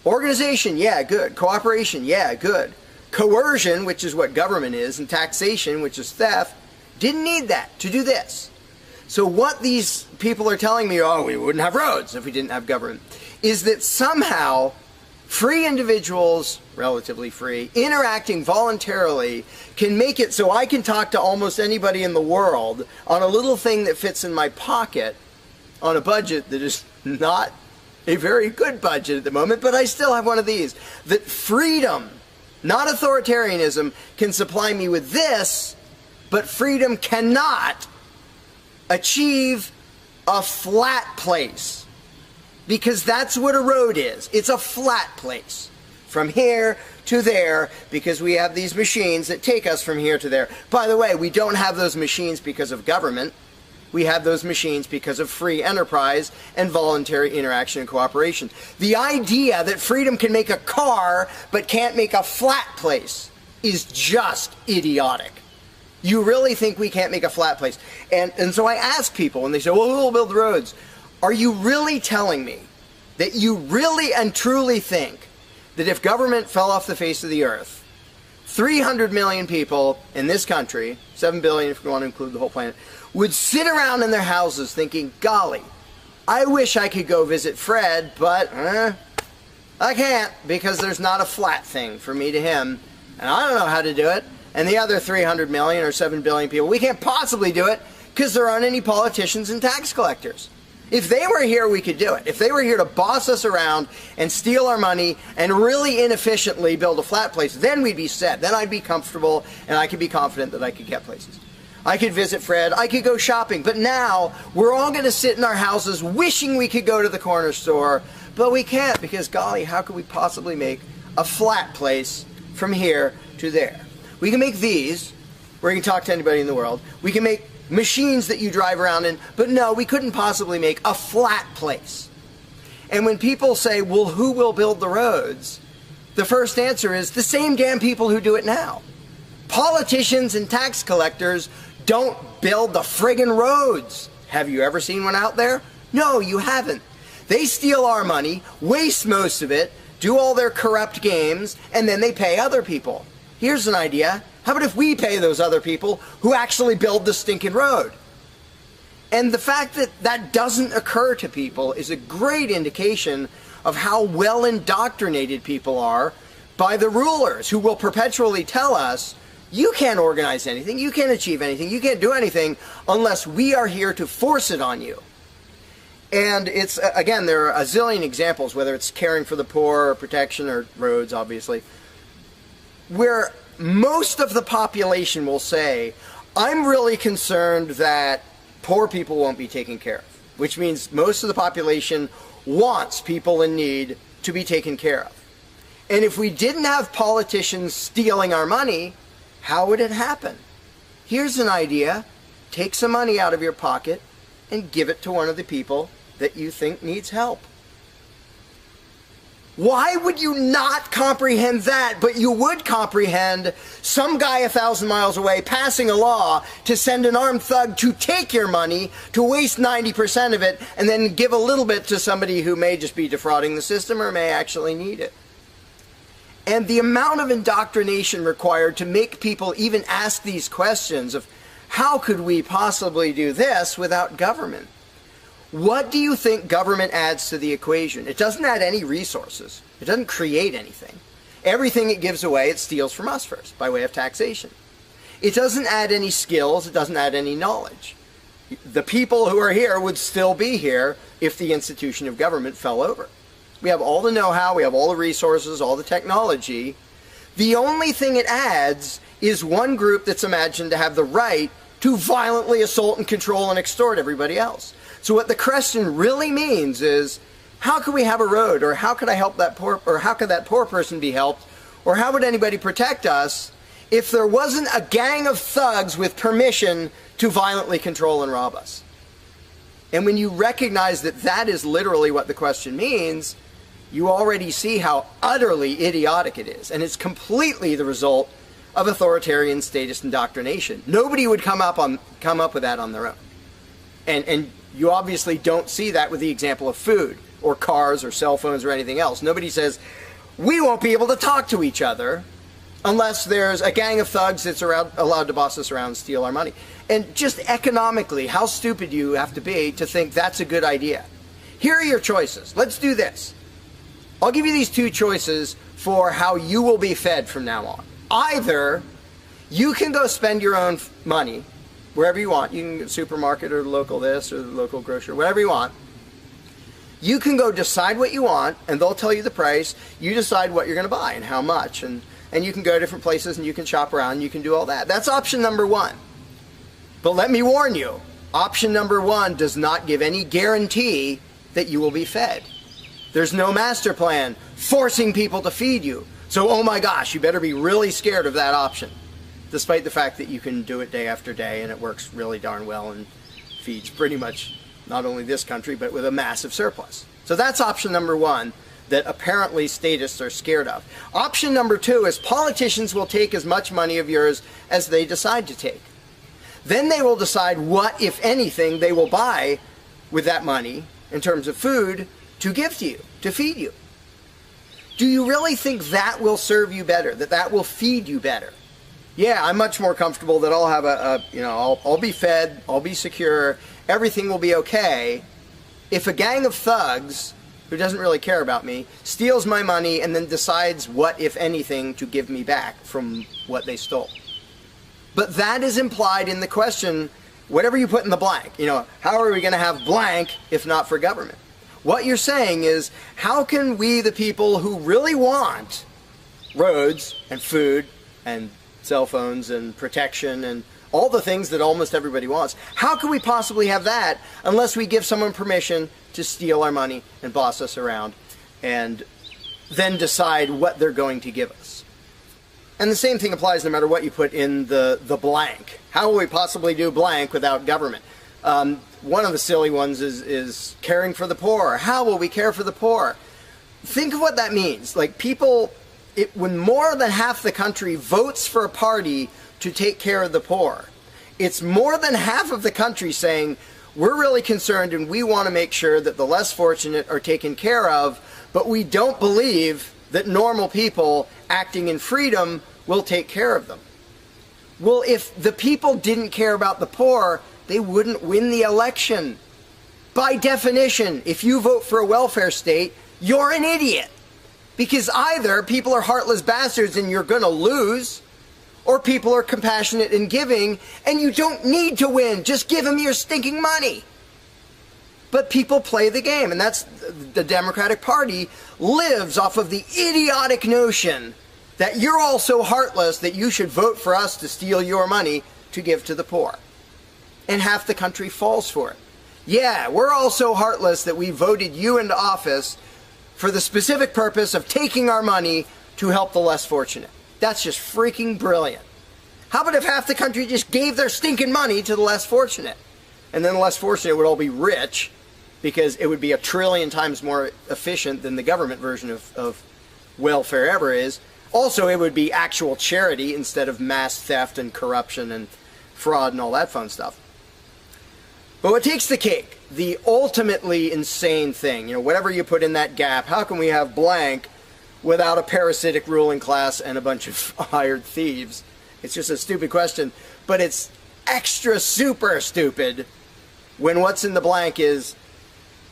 Organization, yeah, good. Cooperation, yeah, good. Coercion, which is what government is, and taxation, which is theft, didn't need that to do this. So what these people are telling me, oh, we wouldn't have roads if we didn't have government, is that somehow free individuals, relatively free, interacting voluntarily can make it so I can talk to almost anybody in the world on a little thing that fits in my pocket on a budget that is not a very good budget at the moment, but I still have one of these. That freedom, not authoritarianism, can supply me with this, but freedom cannot achieve a flat place. Because that's what a road is. It's a flat place. From here to there, because we have these machines that take us from here to there. By the way, we don't have those machines because of government. We have those machines because of free enterprise and voluntary interaction and cooperation. The idea that freedom can make a car but can't make a flat place is just idiotic. You really think we can't make a flat place? And so I ask people, and they say, well, we'll build roads. Are you really telling me that you really and truly think that if government fell off the face of the earth, 300 million people in this country, 7 billion if you want to include the whole planet, would sit around in their houses thinking, golly, I wish I could go visit Fred, but I can't because there's not a flat thing for me to him, and I don't know how to do it. And the other 300 million or 7 billion people, we can't possibly do it because there aren't any politicians and tax collectors. If they were here, we could do it. If they were here to boss us around and steal our money and really inefficiently build a flat place, then we'd be set. Then I'd be comfortable and I could be confident that I could get places. I could visit Fred, I could go shopping, but now we're all going to sit in our houses wishing we could go to the corner store, but we can't because, golly, how could we possibly make a flat place from here to there? We can make these, where you can talk to anybody in the world. We can make machines that you drive around in, but no, we couldn't possibly make a flat place. And when people say, well, who will build the roads? The first answer is the same damn people who do it now. Politicians and tax collectors don't build the friggin' roads. Have you ever seen one out there? No, you haven't. They steal our money, waste most of it, do all their corrupt games, and then they pay other people. Here's an idea. How about if we pay those other people who actually build the stinking road? And the fact that that doesn't occur to people is a great indication of how well indoctrinated people are by the rulers who will perpetually tell us, you can't organize anything, you can't achieve anything, you can't do anything unless we are here to force it on you. And it's, again, there are a zillion examples, whether it's caring for the poor or protection or roads, obviously, where most of the population will say, I'm really concerned that poor people won't be taken care of, which means most of the population wants people in need to be taken care of. And if we didn't have politicians stealing our money, how would it happen? Here's an idea. Take some money out of your pocket and give it to one of the people that you think needs help. Why would you not comprehend that, but you would comprehend some guy 1,000 miles away passing a law to send an armed thug to take your money, to waste 90% of it, and then give a little bit to somebody who may just be defrauding the system or may actually need it? And the amount of indoctrination required to make people even ask these questions of how could we possibly do this without government? What do you think government adds to the equation? It doesn't add any resources. It doesn't create anything. Everything it gives away, it steals from us first, by way of taxation. It doesn't add any skills. It doesn't add any knowledge. The people who are here would still be here if the institution of government fell over. We have all the know-how, we have all the resources, all the technology. The only thing it adds is one group that's imagined to have the right to violently assault and control and extort everybody else. So what the question really means is, how could we have a road, or how could I help that poor, or how could that poor person be helped, or how would anybody protect us if there wasn't a gang of thugs with permission to violently control and rob us? And when you recognize that that is literally what the question means, you already see how utterly idiotic it is. And it's completely the result of authoritarian statist indoctrination. Nobody would come up with that on their own. And you obviously don't see that with the example of food or cars or cell phones or anything else. Nobody says, we won't be able to talk to each other, unless there's a gang of thugs that's allowed to boss us around and steal our money. And just economically, how stupid you have to be to think that's a good idea. Here are your choices. Let's do this. I'll give you these two choices for how you will be fed from now on. Either you can go spend your own money wherever you want. You can go to the supermarket or the local this or the local grocery, whatever you want. You can go decide what you want, and they'll tell you the price. You decide what you're going to buy and how much. And you can go to different places and you can shop around and you can do all that. That's option number one. But let me warn you, option number one does not give any guarantee that you will be fed. There's no master plan forcing people to feed you. So, oh my gosh, you better be really scared of that option, despite the fact that you can do it day after day and it works really darn well and feeds pretty much not only this country, but with a massive surplus. So that's option number one that apparently statists are scared of. Option number two is politicians will take as much money of yours as they decide to take. Then they will decide what, if anything, they will buy with that money in terms of food to give to you, to feed you. Do you really think that will serve you better, that will feed you better? Yeah, I'm much more comfortable that I'll have I'll be fed, I'll be secure, everything will be okay if a gang of thugs who doesn't really care about me steals my money and then decides what, if anything, to give me back from what they stole. But that is implied in the question, whatever you put in the blank. How are we going to have blank if not for government? What you're saying is, how can we, the people who really want roads and food and cell phones and protection and all the things that almost everybody wants, how can we possibly have that unless we give someone permission to steal our money and boss us around and then decide what they're going to give us? And the same thing applies no matter what you put in the blank. How will we possibly do blank without government? One of the silly ones is caring for the poor. How will we care for the poor? Think of what that means. Like when more than half the country votes for a party to take care of the poor, it's more than half of the country saying, we're really concerned and we want to make sure that the less fortunate are taken care of, but we don't believe that normal people acting in freedom will take care of them. Well, if the people didn't care about the poor, they wouldn't win the election. By definition, if you vote for a welfare state, you're an idiot. Because either people are heartless bastards and you're going to lose, or people are compassionate and giving and you don't need to win. Just give them your stinking money. But people play the game, and that's the Democratic Party lives off of the idiotic notion that you're all so heartless that you should vote for us to steal your money to give to the poor. And half the country falls for it. Yeah, we're all so heartless that we voted you into office for the specific purpose of taking our money to help the less fortunate. That's just freaking brilliant. How about if half the country just gave their stinking money to the less fortunate? And then the less fortunate would all be rich, because it would be 1 trillion times more efficient than the government version of welfare ever is. Also, it would be actual charity instead of mass theft and corruption and fraud and all that fun stuff. But what takes the cake, the ultimately insane thing, whatever you put in that gap, how can we have blank without a parasitic ruling class and a bunch of hired thieves? It's just a stupid question, but it's extra super stupid when what's in the blank is,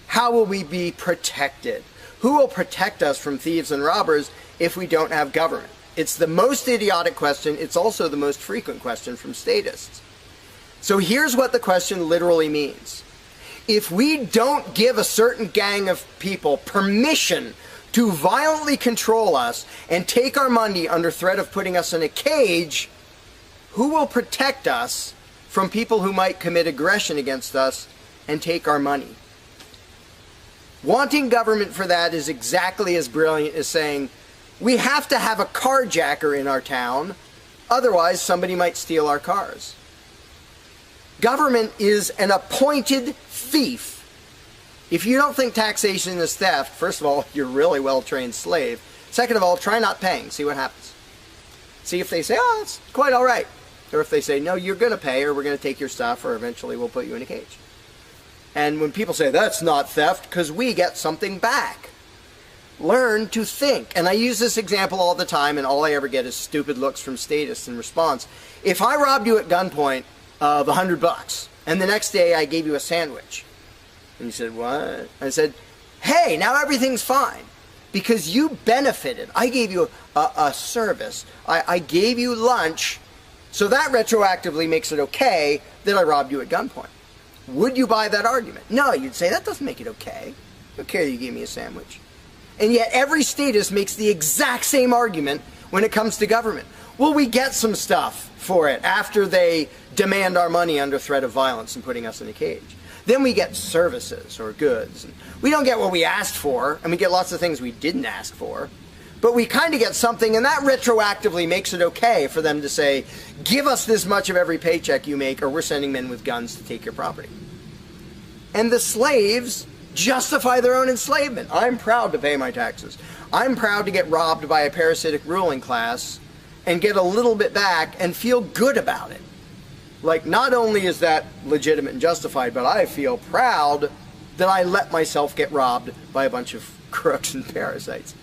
how will we be protected? Who will protect us from thieves and robbers if we don't have government? It's the most idiotic question. It's also the most frequent question from statists. So here's what the question literally means. If we don't give a certain gang of people permission to violently control us and take our money under threat of putting us in a cage, who will protect us from people who might commit aggression against us and take our money? Wanting government for that is exactly as brilliant as saying, we have to have a carjacker in our town, otherwise somebody might steal our cars. Government is an appointed thief. If you don't think taxation is theft, first of all, you're a really well-trained slave. Second of all, try not paying. See what happens. See if they say, oh, it's quite all right. Or if they say, no, you're going to pay, or we're going to take your stuff, or eventually we'll put you in a cage. And when people say, that's not theft, because we get something back. learn to think. And I use this example all the time, and all I ever get is stupid looks from statists in response. If I robbed you at gunpoint of $100, and the next day I gave you a sandwich, and you said, what? I said, hey, now everything's fine, because you benefited. I gave you a service. I gave you lunch, so that retroactively makes it okay that I robbed you at gunpoint. Would you buy that argument? No, you'd say, that doesn't make it okay. I don't care you gave me a sandwich. And yet every statist makes the exact same argument when it comes to government. Well, we get some stuff for it after they demand our money under threat of violence and putting us in a cage. Then we get services or goods. And we don't get what we asked for, and we get lots of things we didn't ask for. But we kind of get something, and that retroactively makes it okay for them to say, give us this much of every paycheck you make, or we're sending men with guns to take your property. And the slaves justify their own enslavement. I'm proud to pay my taxes. I'm proud to get robbed by a parasitic ruling class and get a little bit back and feel good about it. Like, not only is that legitimate and justified, but I feel proud that I let myself get robbed by a bunch of crooks and parasites.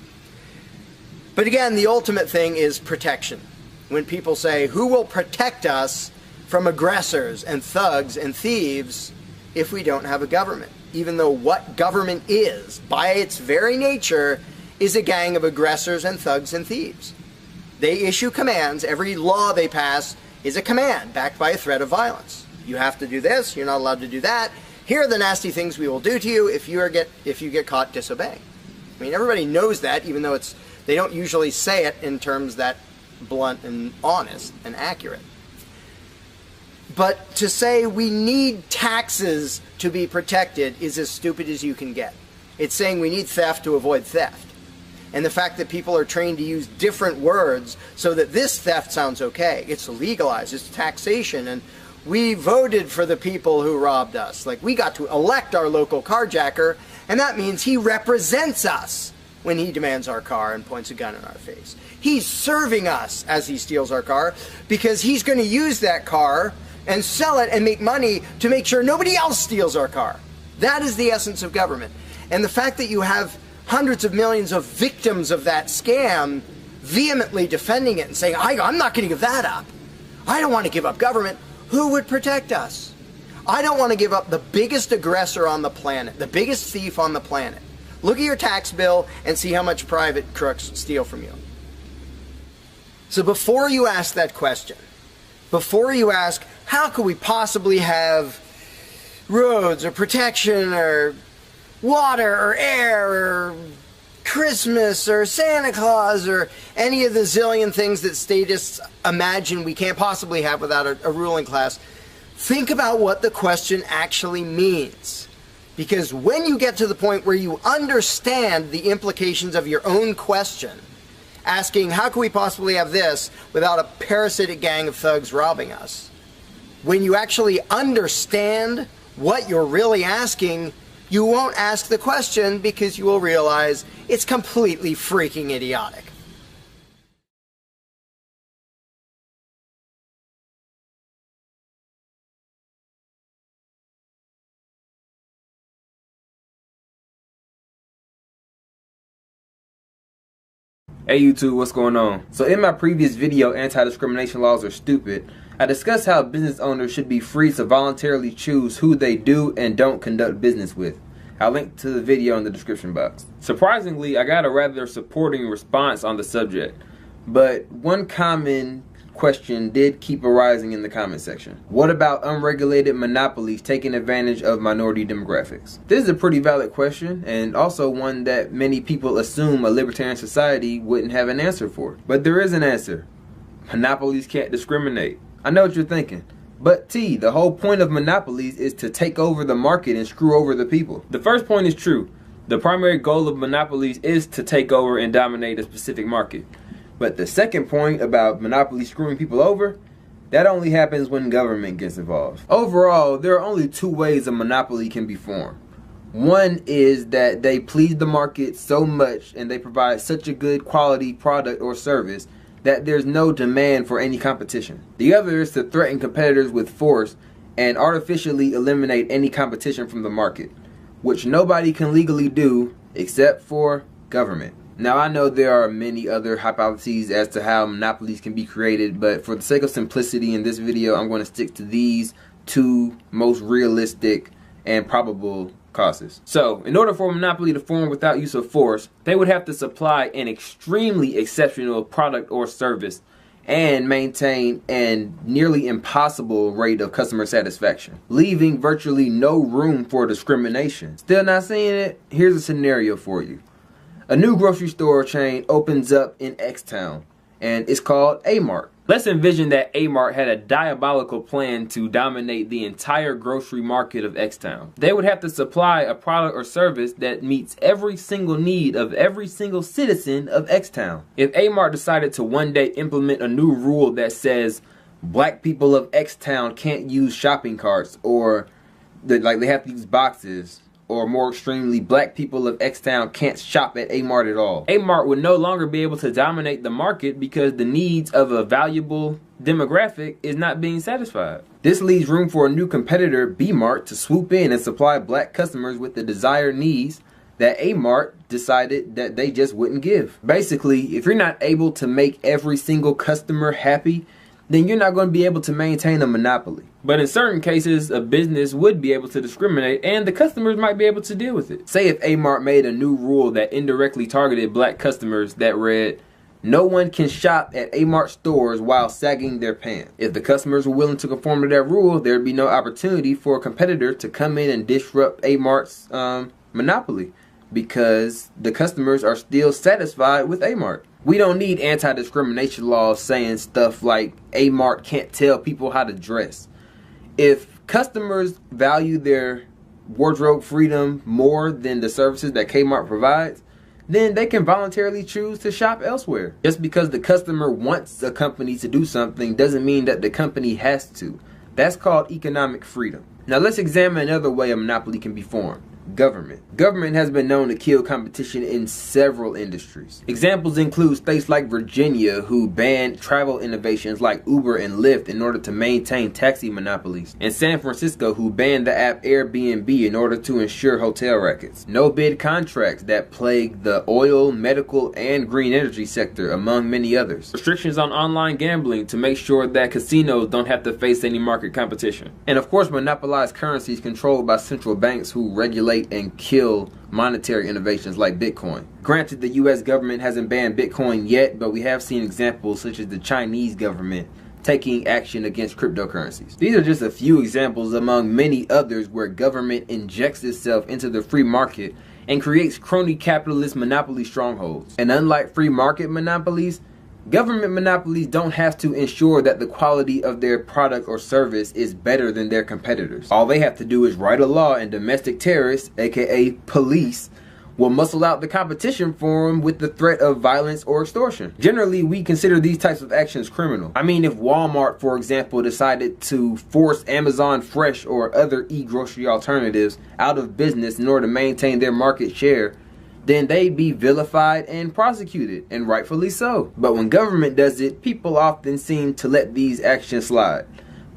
But again, the ultimate thing is protection. When people say, who will protect us from aggressors and thugs and thieves if we don't have a government? Even though what government is, by its very nature, is a gang of aggressors and thugs and thieves. They issue commands. Every law they pass is a command backed by a threat of violence. You have to do this. You're not allowed to do that. Here are the nasty things we will do to you if you get caught disobeying. I mean, everybody knows that, even though they don't usually say it in terms that blunt and honest and accurate. But to say we need taxes to be protected is as stupid as you can get. It's saying we need theft to avoid theft. And the fact that people are trained to use different words so that this theft sounds okay. It's legalized, it's taxation, and we voted for the people who robbed us. Like, we got to elect our local carjacker, and that means he represents us when he demands our car and points a gun in our face. He's serving us as he steals our car, because he's going to use that car and sell it and make money to make sure nobody else steals our car. That is the essence of government. And the fact that you have hundreds of millions of victims of that scam vehemently defending it and saying, I'm not going to give that up. I don't want to give up government. Who would protect us? I don't want to give up the biggest aggressor on the planet, the biggest thief on the planet. Look at your tax bill and see how much private crooks steal from you. So before you ask that question, before you ask, how could we possibly have roads or protection or water or air or Christmas or Santa Claus or any of the zillion things that statists imagine we can't possibly have without a ruling class, think about what the question actually means. Because when you get to the point where you understand the implications of your own question, asking, how can we possibly have this without a parasitic gang of thugs robbing us? When you actually understand what you're really asking, you won't ask the question because you will realize it's completely freaking idiotic. Hey YouTube, what's going on? So in my previous video, Anti-Discrimination Laws Are Stupid, I discussed how business owners should be free to voluntarily choose who they do and don't conduct business with. I'll link to the video in the description box. Surprisingly, I got a rather supporting response on the subject, but one common question did keep arising in the comment section. What about unregulated monopolies taking advantage of minority demographics? This is a pretty valid question, and also one that many people assume a libertarian society wouldn't have an answer for. But there is an answer. Monopolies can't discriminate. I know what you're thinking. But T, the whole point of monopolies is to take over the market and screw over the people. The first point is true. The primary goal of monopolies is to take over and dominate a specific market. But the second point about monopoly screwing people over, that only happens when government gets involved. Overall, there are only two ways a monopoly can be formed. One is that they please the market so much and they provide such a good quality product or service that there's no demand for any competition. The other is to threaten competitors with force and artificially eliminate any competition from the market, which nobody can legally do except for government. Now, I know there are many other hypotheses as to how monopolies can be created, but for the sake of simplicity in this video, I'm going to stick to these two most realistic and probable causes. So, in order for a monopoly to form without use of force, they would have to supply an extremely exceptional product or service and maintain an nearly impossible rate of customer satisfaction, leaving virtually no room for discrimination. Still not seeing it? Here's a scenario for you. A new grocery store chain opens up in X-Town, and it's called A-Mart. Let's envision that A-Mart had a diabolical plan to dominate the entire grocery market of X-Town. They would have to supply a product or service that meets every single need of every single citizen of X-Town. If A-Mart decided to one day implement a new rule that says black people of X-Town can't use shopping carts, or they have to use boxes, or more extremely, black people of X-Town can't shop at A-Mart at all, A-Mart would no longer be able to dominate the market because the needs of a valuable demographic is not being satisfied. This leaves room for a new competitor, B-Mart, to swoop in and supply black customers with the desired needs that A-Mart decided that they just wouldn't give. Basically, if you're not able to make every single customer happy, then you're not going to be able to maintain a monopoly. But in certain cases, a business would be able to discriminate and the customers might be able to deal with it. Say if A-Mart made a new rule that indirectly targeted black customers that read, no one can shop at A-Mart stores while sagging their pants. If the customers were willing to conform to that rule, there'd be no opportunity for a competitor to come in and disrupt A-Mart's monopoly, because the customers are still satisfied with A-Mart. We don't need anti-discrimination laws saying stuff like A-Mart can't tell people how to dress. If customers value their wardrobe freedom more than the services that Kmart provides, then they can voluntarily choose to shop elsewhere. Just because the customer wants a company to do something doesn't mean that the company has to. That's called economic freedom. Now let's examine another way a monopoly can be formed. Government. Government has been known to kill competition in several industries. Examples include states like Virginia, who banned travel innovations like Uber and Lyft in order to maintain taxi monopolies, and San Francisco, who banned the app Airbnb in order to ensure hotel rackets. No-bid contracts that plague the oil, medical, and green energy sector, among many others. Restrictions on online gambling to make sure that casinos don't have to face any market competition. And of course, monopolized currencies controlled by central banks who regulate and kill monetary innovations like Bitcoin. Granted, the US government hasn't banned Bitcoin yet, but we have seen examples such as the Chinese government taking action against cryptocurrencies. These are just a few examples among many others where government injects itself into the free market and creates crony capitalist monopoly strongholds. And unlike free market monopolies, government monopolies don't have to ensure that the quality of their product or service is better than their competitors. All they have to do is write a law, and domestic terrorists, aka police, will muscle out the competition for them with the threat of violence or extortion. Generally, we consider these types of actions criminal. I mean, if Walmart, for example, decided to force Amazon Fresh or other e-grocery alternatives out of business in order to maintain their market share, then they'd be vilified and prosecuted, and rightfully so. But when government does it, people often seem to let these actions slide.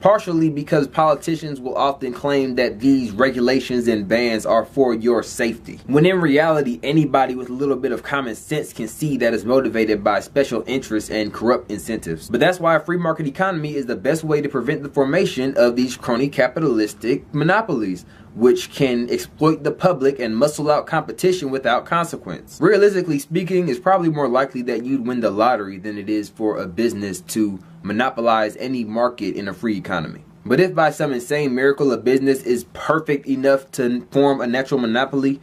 Partially because politicians will often claim that these regulations and bans are for your safety, when in reality anybody with a little bit of common sense can see that it's motivated by special interests and corrupt incentives. But that's why a free market economy is the best way to prevent the formation of these crony capitalistic monopolies, which can exploit the public and muscle out competition without consequence. Realistically speaking, it's probably more likely that you'd win the lottery than it is for a business to monopolize any market in a free economy. But if by some insane miracle a business is perfect enough to form a natural monopoly,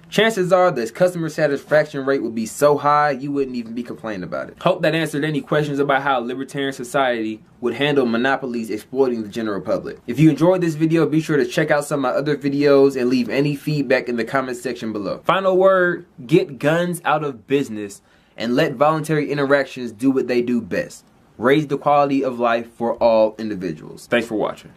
chances are the customer satisfaction rate would be so high you wouldn't even be complaining about it. Hope that answered any questions about how a libertarian society would handle monopolies exploiting the general public. If you enjoyed this video, be sure to check out some of my other videos and leave any feedback in the comment section below. Final word, get guns out of business and let voluntary interactions do what they do best. Raise the quality of life for all individuals. Thanks for watching.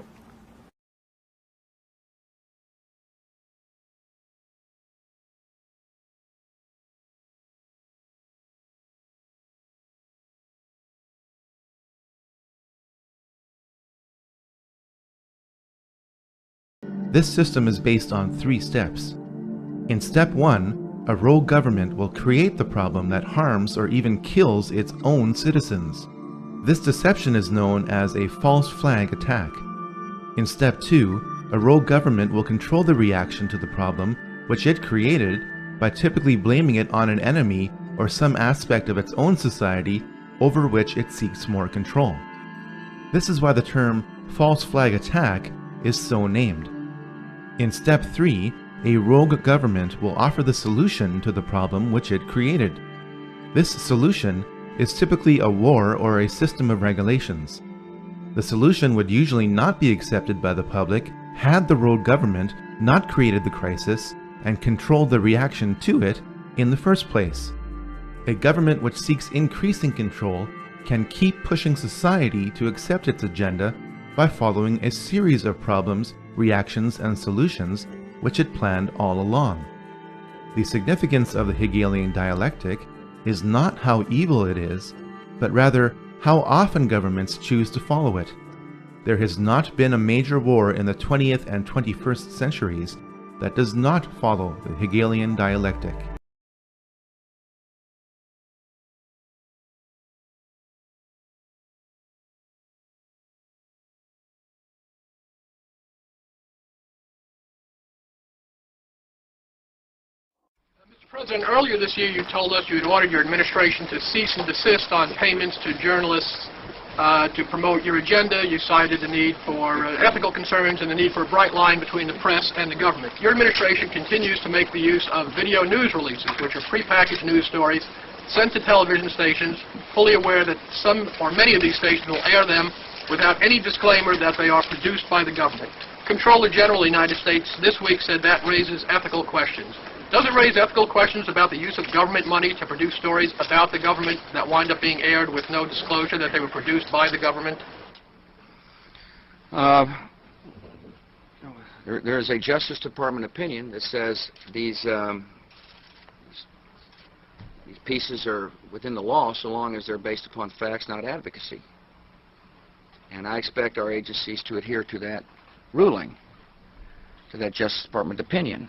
This system is based on 3 steps. In step 1, a rogue government will create the problem that harms or even kills its own citizens. This deception is known as a false flag attack. In step 2, a rogue government will control the reaction to the problem which it created by typically blaming it on an enemy or some aspect of its own society over which it seeks more control. This is why the term false flag attack is so named. In step 3, a rogue government will offer the solution to the problem which it created. This solution is typically a war or a system of regulations. The solution would usually not be accepted by the public had the rogue government not created the crisis and controlled the reaction to it in the first place. A government which seeks increasing control can keep pushing society to accept its agenda by following a series of problems, reactions, and solutions which it planned all along. The significance of the Hegelian dialectic is not how evil it is, but rather how often governments choose to follow it. There has not been a major war in the 20th and 21st centuries that does not follow the Hegelian dialectic. Mr. President, earlier this year you told us you had ordered your administration to cease and desist on payments to journalists to promote your agenda. You cited the need for ethical concerns and the need for a bright line between the press and the government. Your administration continues to make the use of video news releases, which are prepackaged news stories sent to television stations, fully aware that some or many of these stations will air them without any disclaimer that they are produced by the government. Comptroller General of the United States this week said that raises ethical questions. Does it raise ethical questions about the use of government money to produce stories about the government that wind up being aired with no disclosure that they were produced by the government? There is a Justice Department opinion that says these pieces are within the law so long as they're based upon facts, not advocacy. And I expect our agencies to adhere to that ruling, to that Justice Department opinion.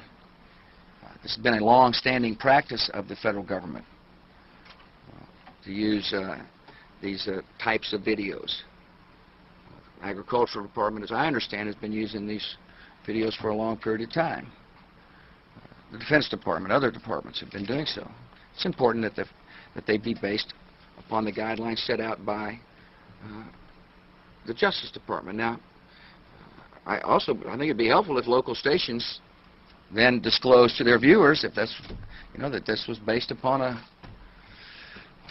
This has been a long-standing practice of the federal government to use these types of videos. Agricultural Department, as I understand, has been using these videos for a long period of time. The Defense Department, other departments have been doing so. It's important that they be based upon the guidelines set out by the Justice Department. Now, I think it'd be helpful if local stations then disclose to their viewers if that's, that this was based upon a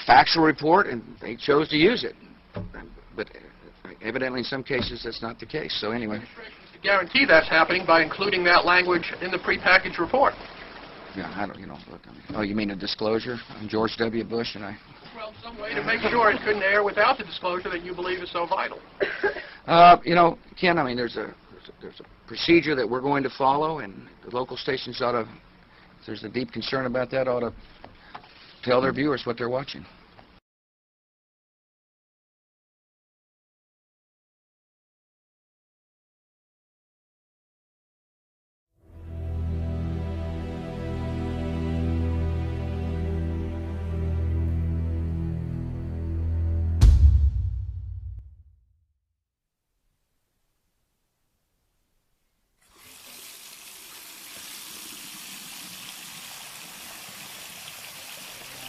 factual report and they chose to use it. But evidently in some cases that's not the case. So anyway. To guarantee that's happening by including that language in the prepackaged report. Yeah, I don't, look, oh, you mean a disclosure on George W. Bush and I? Well, some way to make sure it couldn't air without the disclosure that you believe is so vital. Ken, I mean, there's a procedure that we're going to follow, and the local stations ought to, if there's a deep concern about that, ought to tell their viewers what they're watching.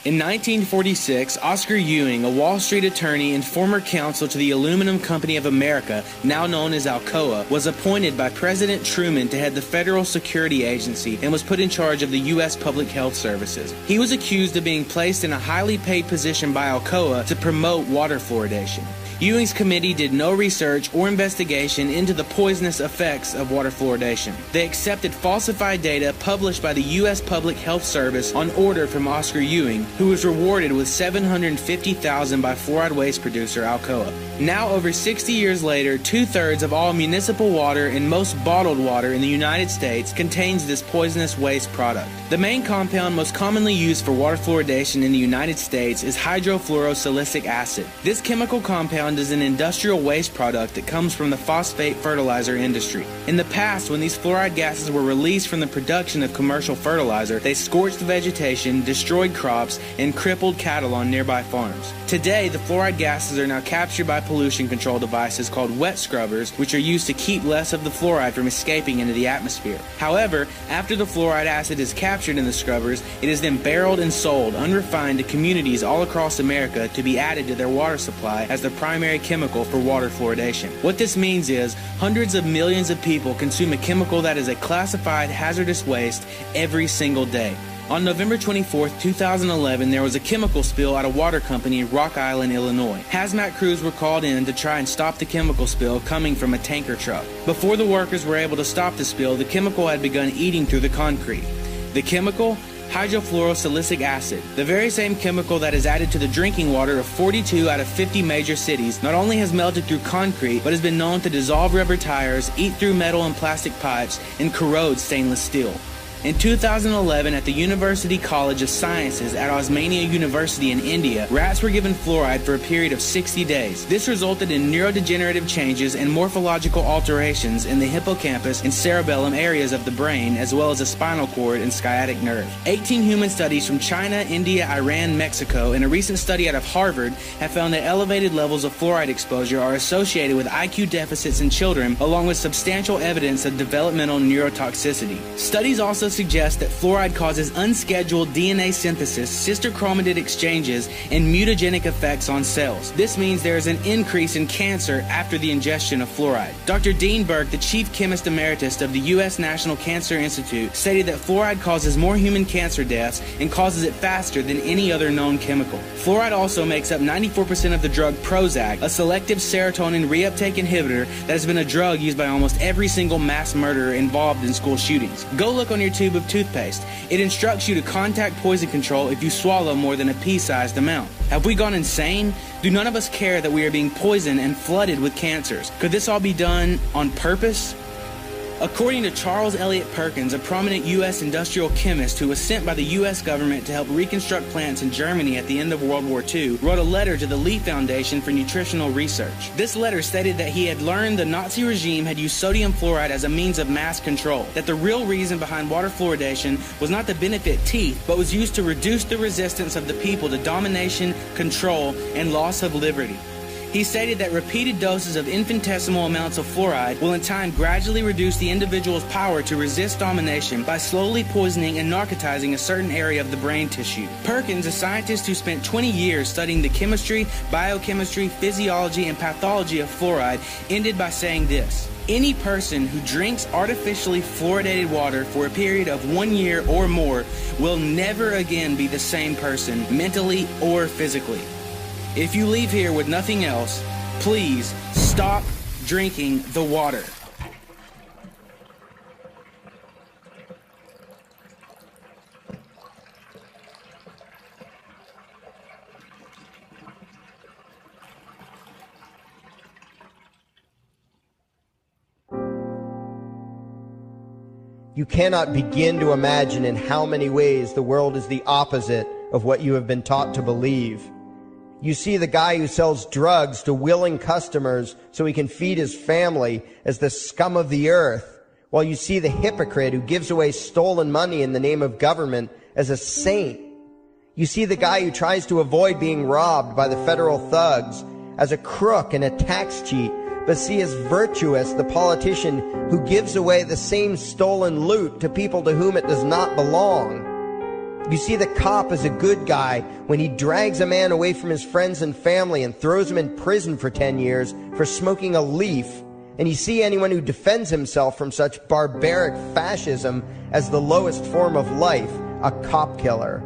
In 1946, Oscar Ewing, a Wall Street attorney and former counsel to the Aluminum Company of America, now known as Alcoa, was appointed by President Truman to head the Federal Security Agency and was put in charge of the U.S. Public Health Services. He was accused of being placed in a highly paid position by Alcoa to promote water fluoridation. Ewing's committee did no research or investigation into the poisonous effects of water fluoridation. They accepted falsified data published by the U.S. Public Health Service on order from Oscar Ewing, who was rewarded with $750,000 by fluoride waste producer Alcoa. Now, over 60 years later, 2/3 of all municipal water and most bottled water in the United States contains this poisonous waste product. The main compound most commonly used for water fluoridation in the United States is hydrofluorosilicic acid. This chemical compound compound is an industrial waste product that comes from the phosphate fertilizer industry. In the past, when these fluoride gases were released from the production of commercial fertilizer, they scorched the vegetation, destroyed crops, and crippled cattle on nearby farms. Today, the fluoride gases are now captured by pollution control devices called wet scrubbers, which are used to keep less of the fluoride from escaping into the atmosphere. However, after the fluoride acid is captured in the scrubbers, it is then barreled and sold unrefined to communities all across America to be added to their water supply as the primary chemical for water fluoridation. What this means is hundreds of millions of people consume a chemical that is a classified hazardous waste every single day. On November 24, 2011, there was a chemical spill at a water company in Rock Island, Illinois. Hazmat crews were called in to try and stop the chemical spill coming from a tanker truck. Before the workers were able to stop the spill, the chemical had begun eating through the concrete. The chemical? Hydrofluorosilicic acid, the very same chemical that is added to the drinking water of 42 out of 50 major cities, not only has melted through concrete, but has been known to dissolve rubber tires, eat through metal and plastic pipes, and corrode stainless steel. In 2011, at the University College of Sciences at Osmania University in India, rats were given fluoride for a period of 60 days. This resulted in neurodegenerative changes and morphological alterations in the hippocampus and cerebellum areas of the brain, as well as the spinal cord and sciatic nerve. 18 human studies from China, India, Iran, Mexico, and a recent study out of Harvard have found that elevated levels of fluoride exposure are associated with IQ deficits in children, along with substantial evidence of developmental neurotoxicity. Studies also suggest that fluoride causes unscheduled DNA synthesis, sister chromatid exchanges, and mutagenic effects on cells. This means there is an increase in cancer after the ingestion of fluoride. Dr. Dean Burke, the Chief Chemist Emeritus of the U.S. National Cancer Institute, stated that fluoride causes more human cancer deaths and causes it faster than any other known chemical. Fluoride also makes up 94% of the drug Prozac, a selective serotonin reuptake inhibitor that has been a drug used by almost every single mass murderer involved in school shootings. Go look on your tube of toothpaste. It instructs you to contact poison control if you swallow more than a pea-sized amount. Have we gone insane? Do none of us care that we are being poisoned and flooded with cancers? Could this all be done on purpose? According to Charles Elliott Perkins, a prominent U.S. industrial chemist who was sent by the U.S. government to help reconstruct plants in Germany at the end of World War II, wrote a letter to the Lee Foundation for Nutritional Research. This letter stated that he had learned the Nazi regime had used sodium fluoride as a means of mass control, that the real reason behind water fluoridation was not to benefit teeth, but was used to reduce the resistance of the people to domination, control, and loss of liberty. He stated that repeated doses of infinitesimal amounts of fluoride will in time gradually reduce the individual's power to resist domination by slowly poisoning and narcotizing a certain area of the brain tissue. Perkins, a scientist who spent 20 years studying the chemistry, biochemistry, physiology, and pathology of fluoride, ended by saying this: any person who drinks artificially fluoridated water for a period of 1 year or more will never again be the same person, mentally or physically. If you leave here with nothing else, please stop drinking the water. You cannot begin to imagine in how many ways the world is the opposite of what you have been taught to believe. You see the guy who sells drugs to willing customers so he can feed his family as the scum of the earth, while you see the hypocrite who gives away stolen money in the name of government as a saint. You see the guy who tries to avoid being robbed by the federal thugs as a crook and a tax cheat, but see as virtuous the politician who gives away the same stolen loot to people to whom it does not belong. You see the cop as a good guy when he drags a man away from his friends and family and throws him in prison for 10 years for smoking a leaf. And you see anyone who defends himself from such barbaric fascism as the lowest form of life, a cop killer.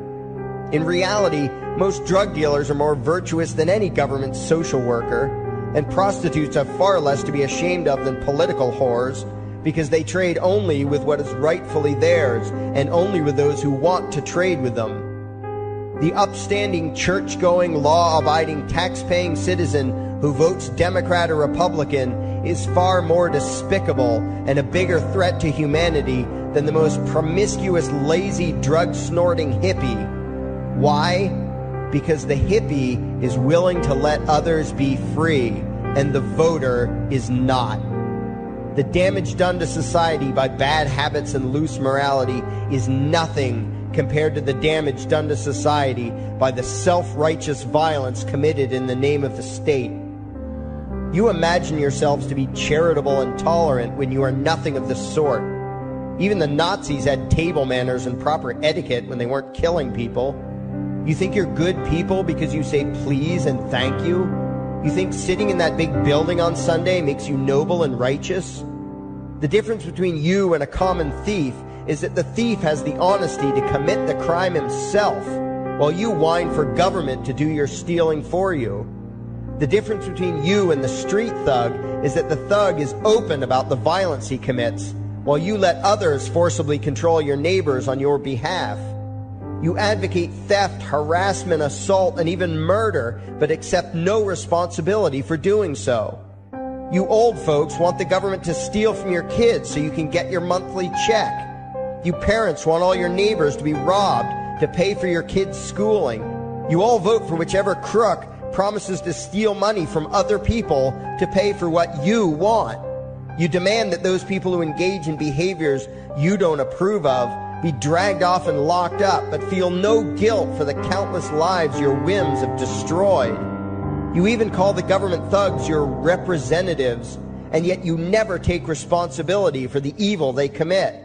In reality, most drug dealers are more virtuous than any government social worker, and prostitutes have far less to be ashamed of than political whores, because they trade only with what is rightfully theirs, and only with those who want to trade with them. The upstanding, church-going, law-abiding, tax-paying citizen who votes Democrat or Republican is far more despicable and a bigger threat to humanity than the most promiscuous, lazy, drug-snorting hippie. Why? because the hippie is willing to let others be free and the voter is not. The damage done to society by bad habits and loose morality is nothing compared to the damage done to society by the self-righteous violence committed in the name of the state. You imagine yourselves to be charitable and tolerant when you are nothing of the sort. Even the Nazis had table manners and proper etiquette when they weren't killing people. You think you're good people because you say please and thank you? You think sitting in that big building on Sunday makes you noble and righteous? The difference between you and a common thief is that the thief has the honesty to commit the crime himself, while you whine for government to do your stealing for you. The difference between you and the street thug is that the thug is open about the violence he commits, while you let others forcibly control your neighbors on your behalf. You advocate theft, harassment, assault, and even murder, but accept no responsibility for doing so. You old folks want the government to steal from your kids so you can get your monthly check. You parents want all your neighbors to be robbed to pay for your kids' schooling. You all vote for whichever crook promises to steal money from other people to pay for what you want. You demand that those people who engage in behaviors you don't approve of be dragged off and locked up, but feel no guilt for the countless lives your whims have destroyed. You even call the government thugs your representatives, and yet you never take responsibility for the evil they commit.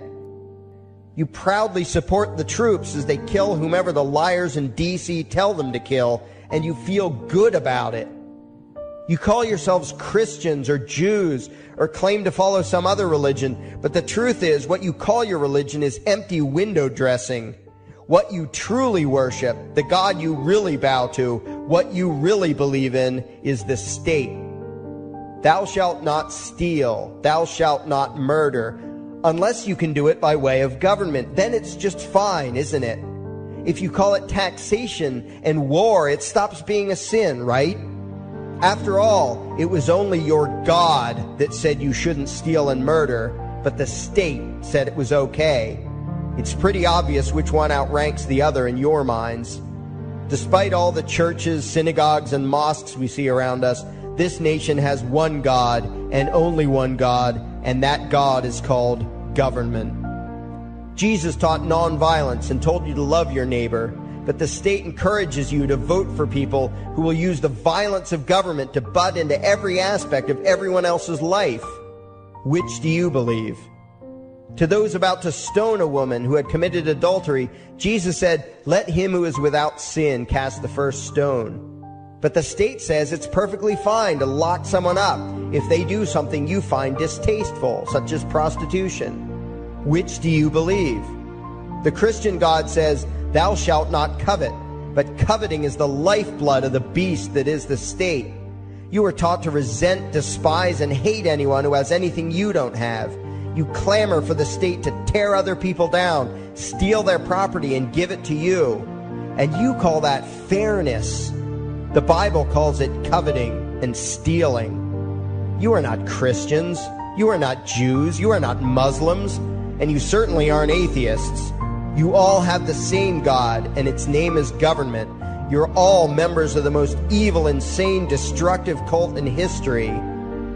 You proudly support the troops as they kill whomever the liars in D.C. tell them to kill, and you feel good about it. You call yourselves Christians or Jews or claim to follow some other religion, but the truth is what you call your religion is empty window dressing. What you truly worship, the God you really bow to, what you really believe in is the state. Thou shalt not steal, thou shalt not murder, unless you can do it by way of government. Then it's just fine, isn't it? If you call it taxation and war, it stops being a sin, right? After all, it was only your God that said you shouldn't steal and murder, but the state said it was okay. It's pretty obvious which one outranks the other in your minds. Despite all the churches, synagogues, and mosques we see around us, this nation has one God and only one God, and that God is called government. Jesus taught nonviolence and told you to love your neighbor, but the state encourages you to vote for people who will use the violence of government to butt into every aspect of everyone else's life. Which do you believe? To those about to stone a woman who had committed adultery, Jesus said, "Let him who is without sin cast the first stone." But the state says it's perfectly fine to lock someone up if they do something you find distasteful, such as prostitution. Which do you believe? The Christian God says, "Thou shalt not covet," but coveting is the lifeblood of the beast that is the state. You are taught to resent, despise, and hate anyone who has anything you don't have. You clamor for the state to tear other people down, steal their property, and give it to you. And you call that fairness. The Bible calls it coveting and stealing. You are not Christians. You are not Jews. You are not Muslims. And you certainly aren't atheists. You all have the same God, and its name is government. You're all members of the most evil, insane, destructive cult in history.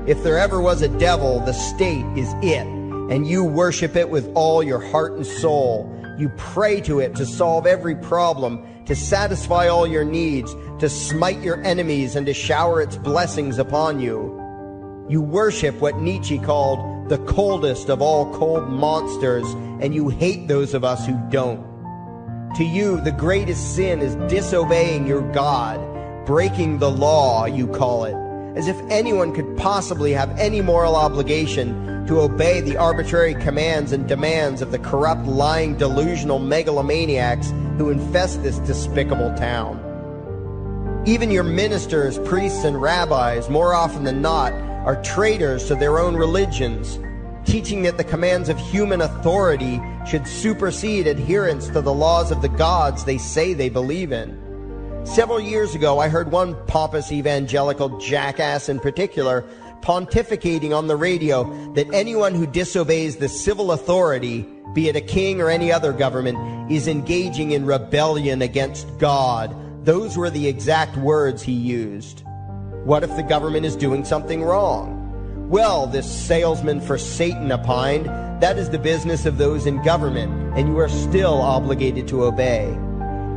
If there ever was a devil, the state is it. And you worship it with all your heart and soul. You pray to it to solve every problem, to satisfy all your needs, to smite your enemies, and to shower its blessings upon you. You worship what Nietzsche called the coldest of all cold monsters, and you hate those of us who don't. To you, the greatest sin is disobeying your God, breaking the law, you call it, as if anyone could possibly have any moral obligation to obey the arbitrary commands and demands of the corrupt, lying, delusional megalomaniacs who infest this despicable town. Even your ministers, priests, and rabbis, more often than not, are traitors to their own religions, teaching that the commands of human authority should supersede adherence to the laws of the gods they say they believe in. Several years ago, I heard one pompous evangelical jackass in particular pontificating on the radio that anyone who disobeys the civil authority, be it a king or any other government, is engaging in rebellion against God, Those were the exact words he used. What if the government is doing something wrong? Well, this salesman for Satan opined, that is the business of those in government, and you are still obligated to obey.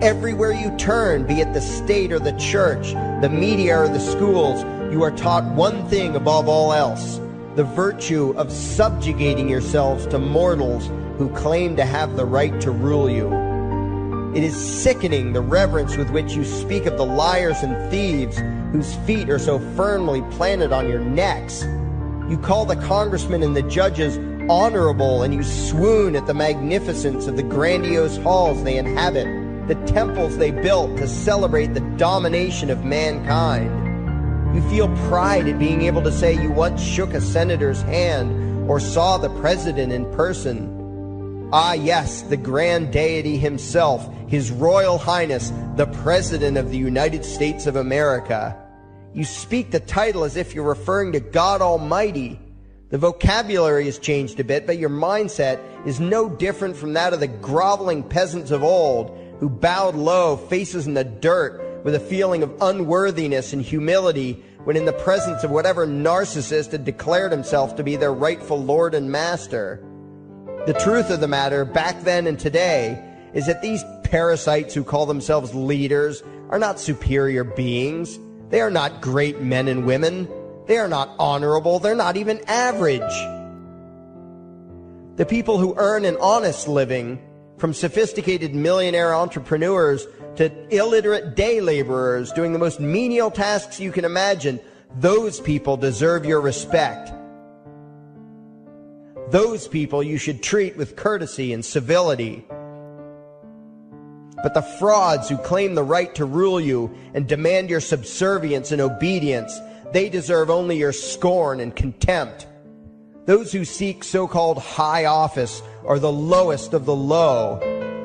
Everywhere you turn, be it the state or the church, the media or the schools, you are taught one thing above all else, the virtue of subjugating yourselves to mortals who claim to have the right to rule you. It is sickening the reverence with which you speak of the liars and thieves whose feet are so firmly planted on your necks. You call the congressmen and the judges honorable, and you swoon at the magnificence of the grandiose halls they inhabit, the temples they built to celebrate the domination of mankind. You feel pride at being able to say you once shook a senator's hand or saw the president in person. Ah, yes, the grand deity himself, His Royal Highness, the President of the United States of America. You speak the title as if you're referring to God Almighty. The vocabulary has changed a bit, but your mindset is no different from that of the groveling peasants of old who bowed low, faces in the dirt, with a feeling of unworthiness and humility when in the presence of whatever narcissist had declared himself to be their rightful lord and master. The truth of the matter, back then and today, is that these parasites who call themselves leaders are not superior beings. They are not great men and women. They are not honorable. They're not even average. The people who earn an honest living, from sophisticated millionaire entrepreneurs to illiterate day laborers doing the most menial tasks you can imagine, those people deserve your respect. Those people you should treat with courtesy and civility. But the frauds who claim the right to rule you and demand your subservience and obedience, they deserve only your scorn and contempt. Those who seek so-called high office are the lowest of the low.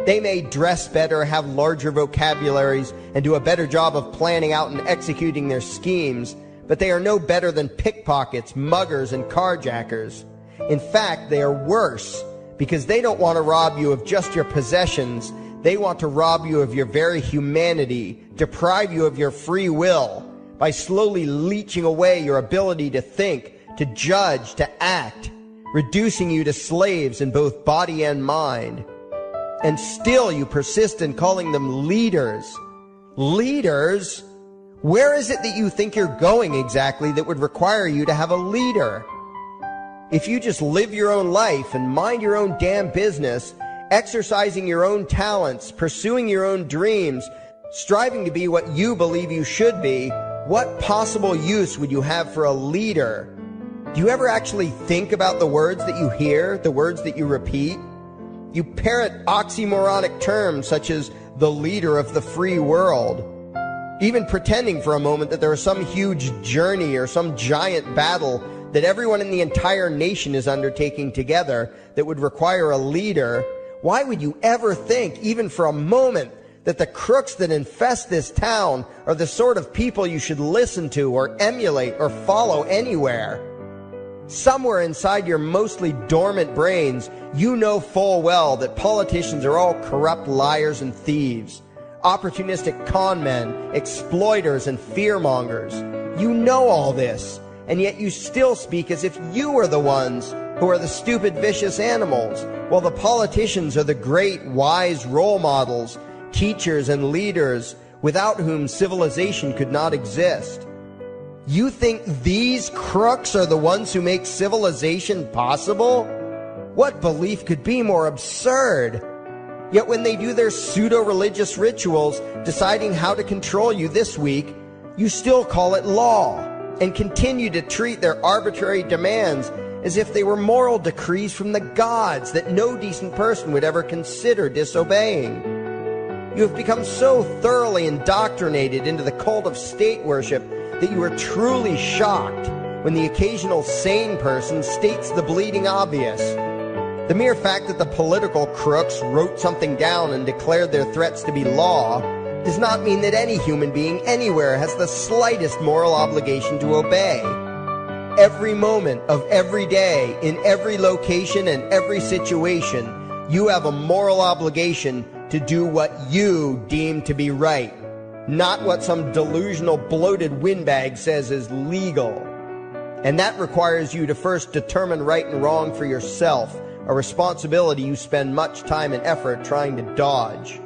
They may dress better, have larger vocabularies, and do a better job of planning out and executing their schemes, but they are no better than pickpockets, muggers, and carjackers. In fact, they are worse, because they don't want to rob you of just your possessions. They want to rob you of your very humanity, deprive you of your free will, by slowly leeching away your ability to think, to judge, to act, reducing you to slaves in both body and mind. And still you persist in calling them leaders. Leaders? Where is it that you think you're going exactly that would require you to have a leader? If you just live your own life and mind your own damn business, exercising your own talents, pursuing your own dreams, striving to be what you believe you should be, what possible use would you have for a leader? Do you ever actually think about the words that you hear, the words that you repeat? You parrot oxymoronic terms such as the leader of the free world, even pretending for a moment that there is some huge journey or some giant battle that everyone in the entire nation is undertaking together that would require a leader. Why would you ever think, even for a moment, that the crooks that infest this town are the sort of people you should listen to or emulate or follow anywhere? Somewhere inside your mostly dormant brains, you know full well that politicians are all corrupt liars and thieves, opportunistic con men, exploiters, and fearmongers. You know all this, and yet you still speak as if you are the ones who are the stupid, vicious animals, while the politicians are the great, wise role models, teachers, and leaders without whom civilization could not exist. You think these crooks are the ones who make civilization possible? What belief could be more absurd? Yet when they do their pseudo-religious rituals, deciding how to control you this week, you still call it law, and continue to treat their arbitrary demands as if they were moral decrees from the gods that no decent person would ever consider disobeying. You have become so thoroughly indoctrinated into the cult of state worship that you are truly shocked when the occasional sane person states the bleeding obvious. The mere fact that the political crooks wrote something down and declared their threats to be law does not mean that any human being anywhere has the slightest moral obligation to obey. Every moment of every day, in every location and every situation, you have a moral obligation to do what you deem to be right. not what some delusional bloated windbag says is legal. And that requires you to first determine right and wrong for yourself, a responsibility you spend much time and effort trying to dodge.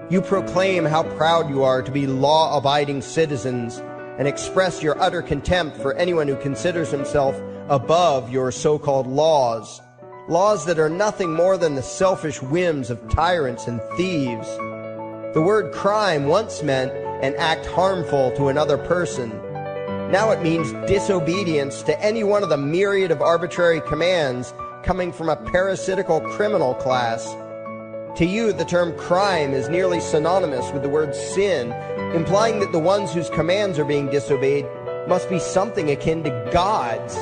You proclaim how proud you are to be law-abiding citizens and express your utter contempt for anyone who considers himself above your so-called laws, laws that are nothing more than the selfish whims of tyrants and thieves. The word crime once meant an act harmful to another person. Now it means disobedience to any one of the myriad of arbitrary commands coming from a parasitical criminal class. To you, the term crime is nearly synonymous with the word sin, implying that the ones whose commands are being disobeyed must be something akin to gods,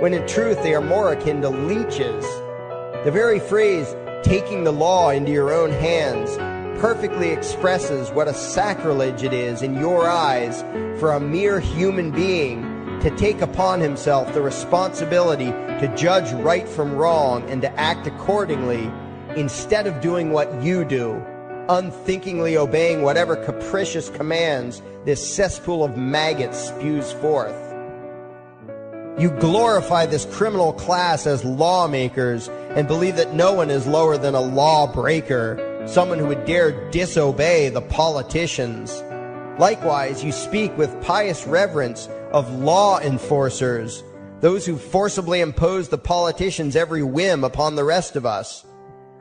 when in truth they are more akin to leeches. The very phrase, taking the law into your own hands, perfectly expresses what a sacrilege it is in your eyes for a mere human being to take upon himself the responsibility to judge right from wrong and to act accordingly, instead of doing what you do, unthinkingly obeying whatever capricious commands this cesspool of maggots spews forth. You glorify this criminal class as lawmakers and believe that no one is lower than a lawbreaker, someone who would dare disobey the politicians. Likewise, you speak with pious reverence of law enforcers, those who forcibly impose the politicians' every whim upon the rest of us.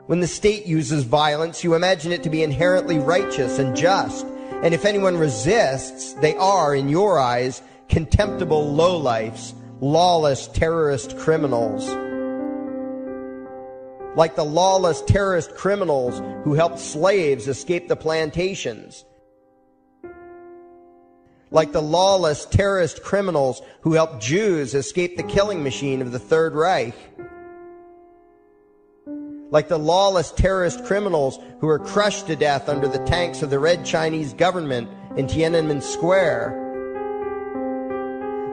When the state uses violence, you imagine it to be inherently righteous and just, and if anyone resists, they are, in your eyes, contemptible lowlifes, lawless terrorist criminals. Like the lawless terrorist criminals who helped slaves escape the plantations. Like the lawless terrorist criminals who helped Jews escape the killing machine of the Third Reich. Like the lawless terrorist criminals who were crushed to death under the tanks of the Red Chinese government in Tiananmen Square.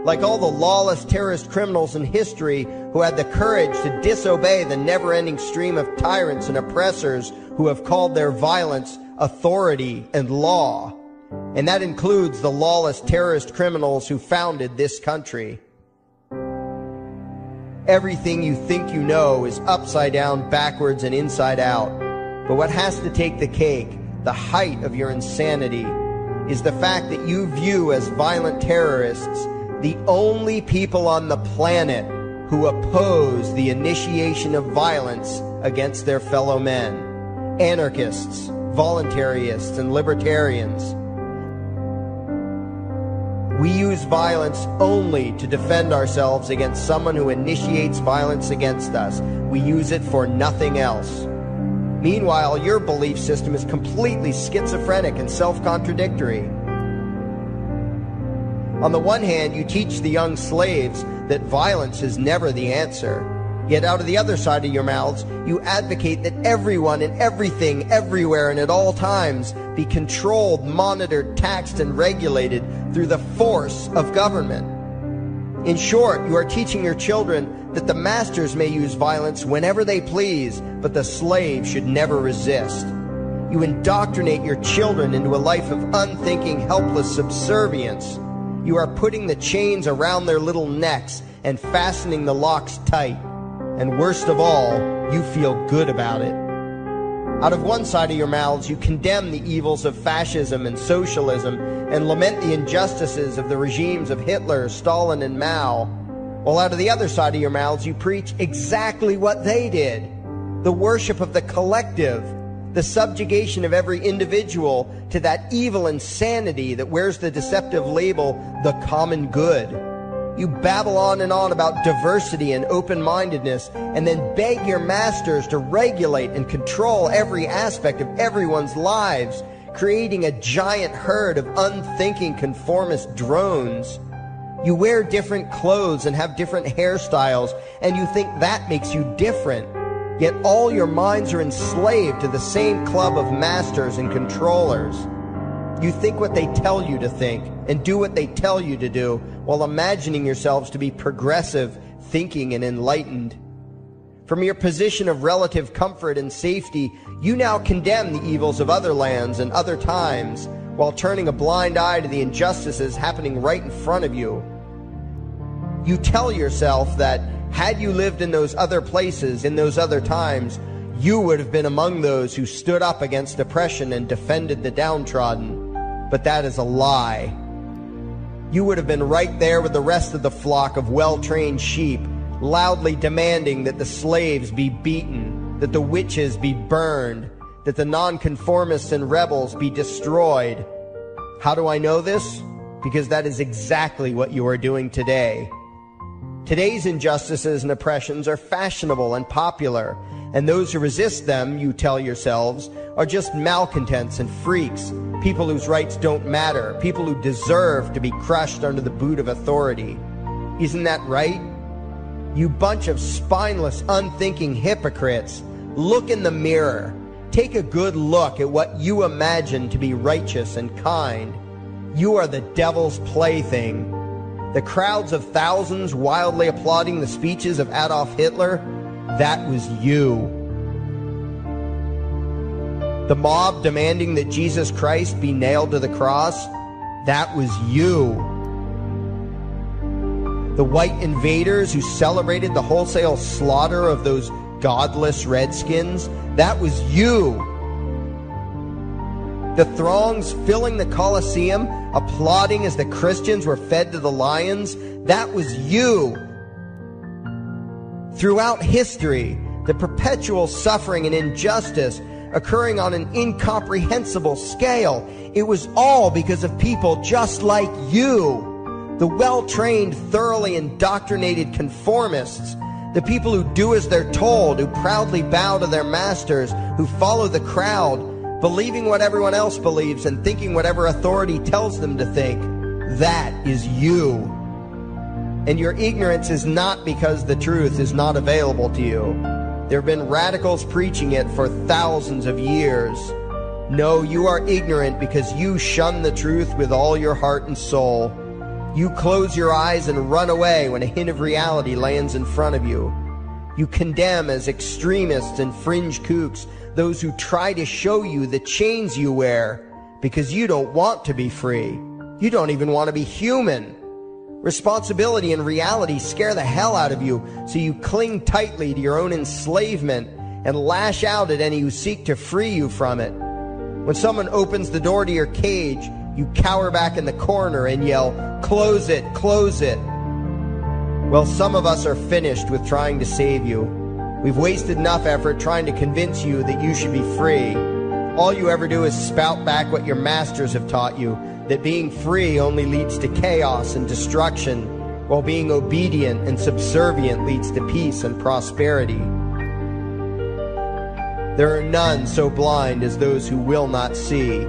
Like all the lawless terrorist criminals in history who had the courage to disobey the never-ending stream of tyrants and oppressors who have called their violence authority and law. And that includes the lawless terrorist criminals who founded this country. Everything you think you know is upside down, backwards, and inside out. But what has to take the cake, the height of your insanity, is the fact that you view as violent terrorists the only people on the planet who oppose the initiation of violence against their fellow men. Anarchists, voluntarists, and libertarians. We use violence only to defend ourselves against someone who initiates violence against us. We use it for nothing else. Meanwhile, your belief system is completely schizophrenic and self-contradictory. On the one hand, you teach the young slaves that violence is never the answer. Yet out of the other side of your mouths, you advocate that everyone and everything, everywhere and at all times be controlled, monitored, taxed, and regulated through the force of government. In short, you are teaching your children that the masters may use violence whenever they please, but the slave should never resist. You indoctrinate your children into a life of unthinking, helpless subservience. You are putting the chains around their little necks and fastening the locks tight. And worst of all, you feel good about it. Out of one side of your mouths, you condemn the evils of fascism and socialism and lament the injustices of the regimes of Hitler, Stalin, and Mao. While out of the other side of your mouths, you preach exactly what they did. The worship of the collective, the subjugation of every individual to that evil insanity that wears the deceptive label, the common good. You babble on and on about diversity and open-mindedness, and then beg your masters to regulate and control every aspect of everyone's lives, creating a giant herd of unthinking conformist drones. You wear different clothes and have different hairstyles, and you think that makes you different. Yet all your minds are enslaved to the same club of masters and controllers. You think what they tell you to think and do what they tell you to do while imagining yourselves to be progressive, thinking, and enlightened. From your position of relative comfort and safety, you now condemn the evils of other lands and other times, while turning a blind eye to the injustices happening right in front of you. You tell yourself that had you lived in those other places, in those other times, you would have been among those who stood up against oppression and defended the downtrodden. But that is a lie. You would have been right there with the rest of the flock of well-trained sheep, loudly demanding that the slaves be beaten, that the witches be burned, that the nonconformists and rebels be destroyed. How do I know this? Because that is exactly what you are doing today. Today's injustices and oppressions are fashionable and popular, and those who resist them, you tell yourselves, are just malcontents and freaks, people whose rights don't matter, people who deserve to be crushed under the boot of authority. Isn't that right? You bunch of spineless, unthinking hypocrites, look in the mirror. Take a good look at what you imagine to be righteous and kind. You are the devil's plaything. The crowds of thousands wildly applauding the speeches of Adolf Hitler, that was you. The mob demanding that Jesus Christ be nailed to the cross, that was you. The white invaders who celebrated the wholesale slaughter of those godless redskins, that was you. The throngs filling the Colosseum, applauding as the Christians were fed to the lions, that was you. Throughout history, the perpetual suffering and injustice occurring on an incomprehensible scale, it was all because of people just like you. The well-trained, thoroughly indoctrinated conformists, the people who do as they're told, who proudly bow to their masters, who follow the crowd, believing what everyone else believes and thinking whatever authority tells them to think. That is you. And your ignorance is not because the truth is not available to you. There have been radicals preaching it for thousands of years. No, you are ignorant because you shun the truth with all your heart and soul. You close your eyes and run away when a hint of reality lands in front of you. You condemn as extremists and fringe kooks those who try to show you the chains you wear because you don't want to be free. You don't even want to be human. Responsibility and reality scare the hell out of you, so you cling tightly to your own enslavement and lash out at any who seek to free you from it. When someone opens the door to your cage, you cower back in the corner and yell, "Close it, close it." Well, some of us are finished with trying to save you. We've wasted enough effort trying to convince you that you should be free. All you ever do is spout back what your masters have taught you, that being free only leads to chaos and destruction, while being obedient and subservient leads to peace and prosperity. There are none so blind as those who will not see.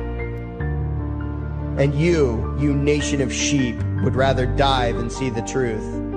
And you nation of sheep, would rather die than see the truth.